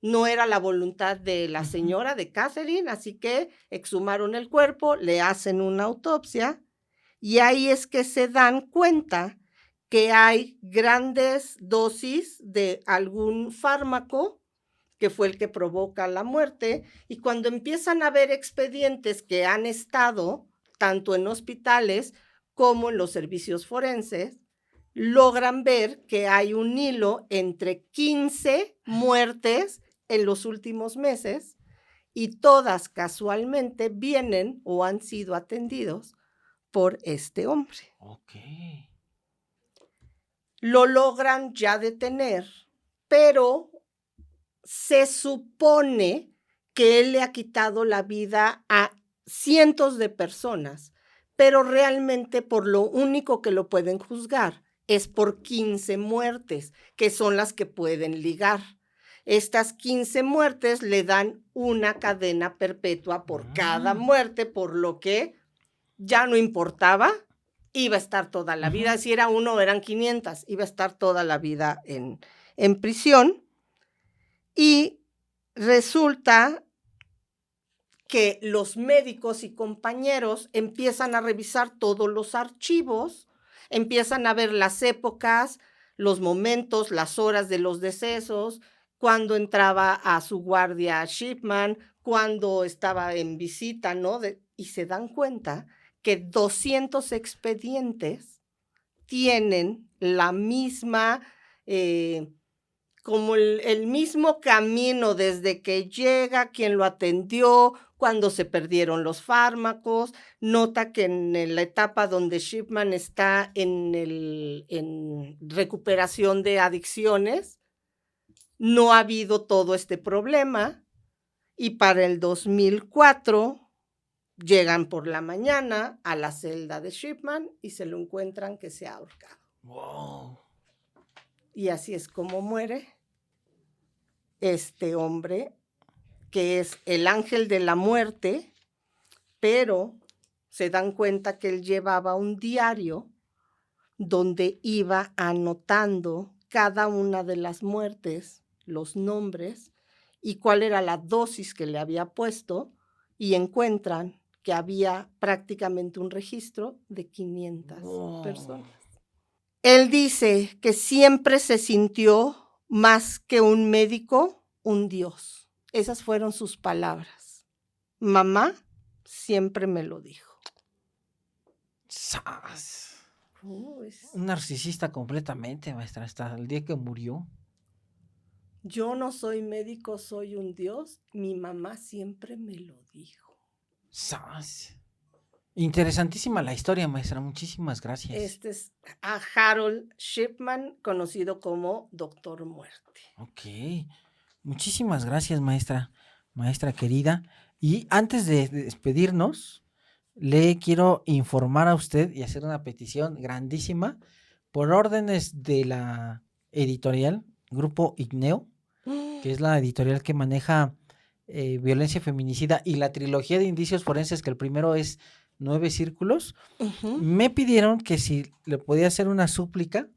no era la voluntad de la señora, de Catherine, así que exhumaron el cuerpo, le hacen una autopsia y ahí es que se dan cuenta que hay grandes dosis de algún fármaco que fue el que provoca la muerte, y cuando empiezan a ver expedientes que han estado tanto en hospitales como en los servicios forenses, logran ver que hay un hilo entre 15 muertes en los últimos meses y todas casualmente vienen o han sido atendidos por este hombre. Ok. Lo logran ya detener, pero se supone que él le ha quitado la vida a cientos de personas, pero realmente por lo único que lo pueden juzgar es por 15 muertes, que son las que pueden ligar. Estas 15 muertes le dan una cadena perpetua por cada muerte, por lo que ya no importaba, iba a estar toda la vida. Si era uno o eran 500, iba a estar toda la vida en prisión. Y resulta que los médicos y compañeros empiezan a revisar todos los archivos, empiezan a ver las épocas, los momentos, las horas de los decesos, cuando entraba a su guardia Shipman, cuando estaba en visita, ¿no? Y se dan cuenta que 200 expedientes tienen la misma... como el mismo camino desde que llega, quien lo atendió, cuando se perdieron los fármacos. Nota que en la etapa donde Shipman está en recuperación de adicciones, no ha habido todo este problema. Y para el 2004 llegan por la mañana a la celda de Shipman y se lo encuentran que se ha ahorcado. Wow. Y así es como muere este hombre, que es el ángel de la muerte, pero se dan cuenta que él llevaba un diario donde iba anotando cada una de las muertes, los nombres y cuál era la dosis que le había puesto, y encuentran que había prácticamente un registro de 500 personas. Él dice que siempre se sintió más que un médico, un Dios. Esas fueron sus palabras. Mamá siempre me lo dijo. ¡Sas! Un narcisista completamente, maestra, hasta el día que murió. Yo no soy médico, soy un Dios. Mi mamá siempre me lo dijo. ¡Sas! Interesantísima la historia, maestra. Muchísimas gracias. Este es a Harold Shipman, conocido como Doctor Muerte. Ok. Muchísimas gracias, maestra. Maestra querida. Y antes de despedirnos, le quiero informar a usted y hacer una petición grandísima por órdenes de la editorial Grupo Igneo, que es la editorial que maneja violencia feminicida y la trilogía de indicios forenses, que el primero es 9 círculos. Me pidieron que si le podía hacer una súplica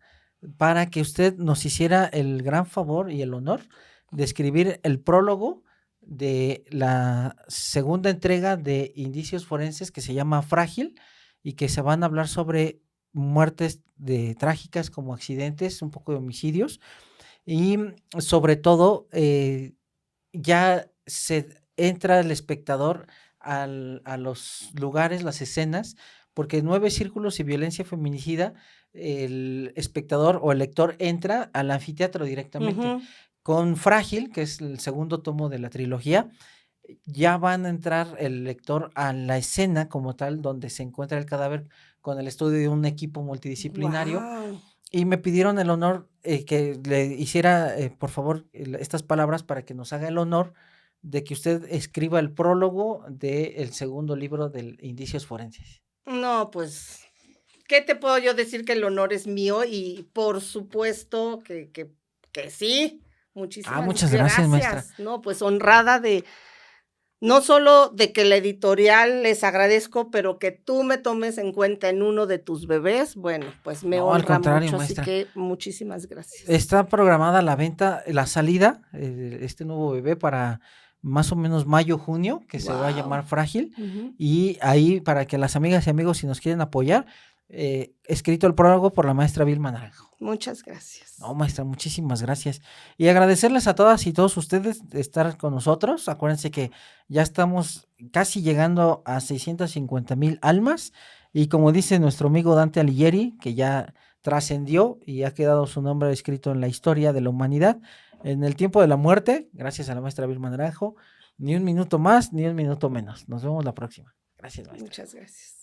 para que usted nos hiciera el gran favor y el honor de escribir el prólogo de la segunda entrega de Indicios Forenses, que se llama Frágil, y que se van a hablar sobre muertes trágicas como accidentes, un poco de homicidios, y sobre todo ya se entra el espectador a los lugares, las escenas, porque 9 círculos y violencia feminicida, el espectador o el lector entra al anfiteatro directamente. Ujú. Con Frágil, que es el segundo tomo de la trilogía, ya van a entrar el lector a la escena como tal, donde se encuentra el cadáver con el estudio de un equipo multidisciplinario. Guau. Y me pidieron el honor que le hiciera, por favor, estas palabras para que nos haga el honor de que usted escriba el prólogo del segundo libro de Indicios Forenses. No, pues, ¿qué te puedo yo decir? Que el honor es mío y por supuesto que sí. Muchísimas Muchas gracias, maestra. gracias. No, pues honrada de, no solo de que la editorial les agradezco, pero que tú me tomes en cuenta en uno de tus bebés, bueno, pues me No, al honra contrario, mucho, maestra. así que muchísimas gracias. Está programada la venta, la salida, este nuevo bebé para más o menos mayo, junio, que se va a Guau. llamar Frágil. Ujú. Y ahí, para que las amigas y amigos, si nos quieren apoyar, escrito el prólogo por la maestra Vilma Naranjo. Muchas gracias. No, maestra, muchísimas gracias. Y agradecerles a todas y todos ustedes de estar con nosotros. Acuérdense que ya estamos casi llegando a 650,000 almas. Y como dice nuestro amigo Dante Alighieri, que ya trascendió y ha quedado su nombre escrito en la historia de la humanidad, en el tiempo de la muerte, gracias a la maestra Vilma Naranjo, ni un minuto más, ni un minuto menos. Nos vemos la próxima. Gracias, maestra. Muchas gracias.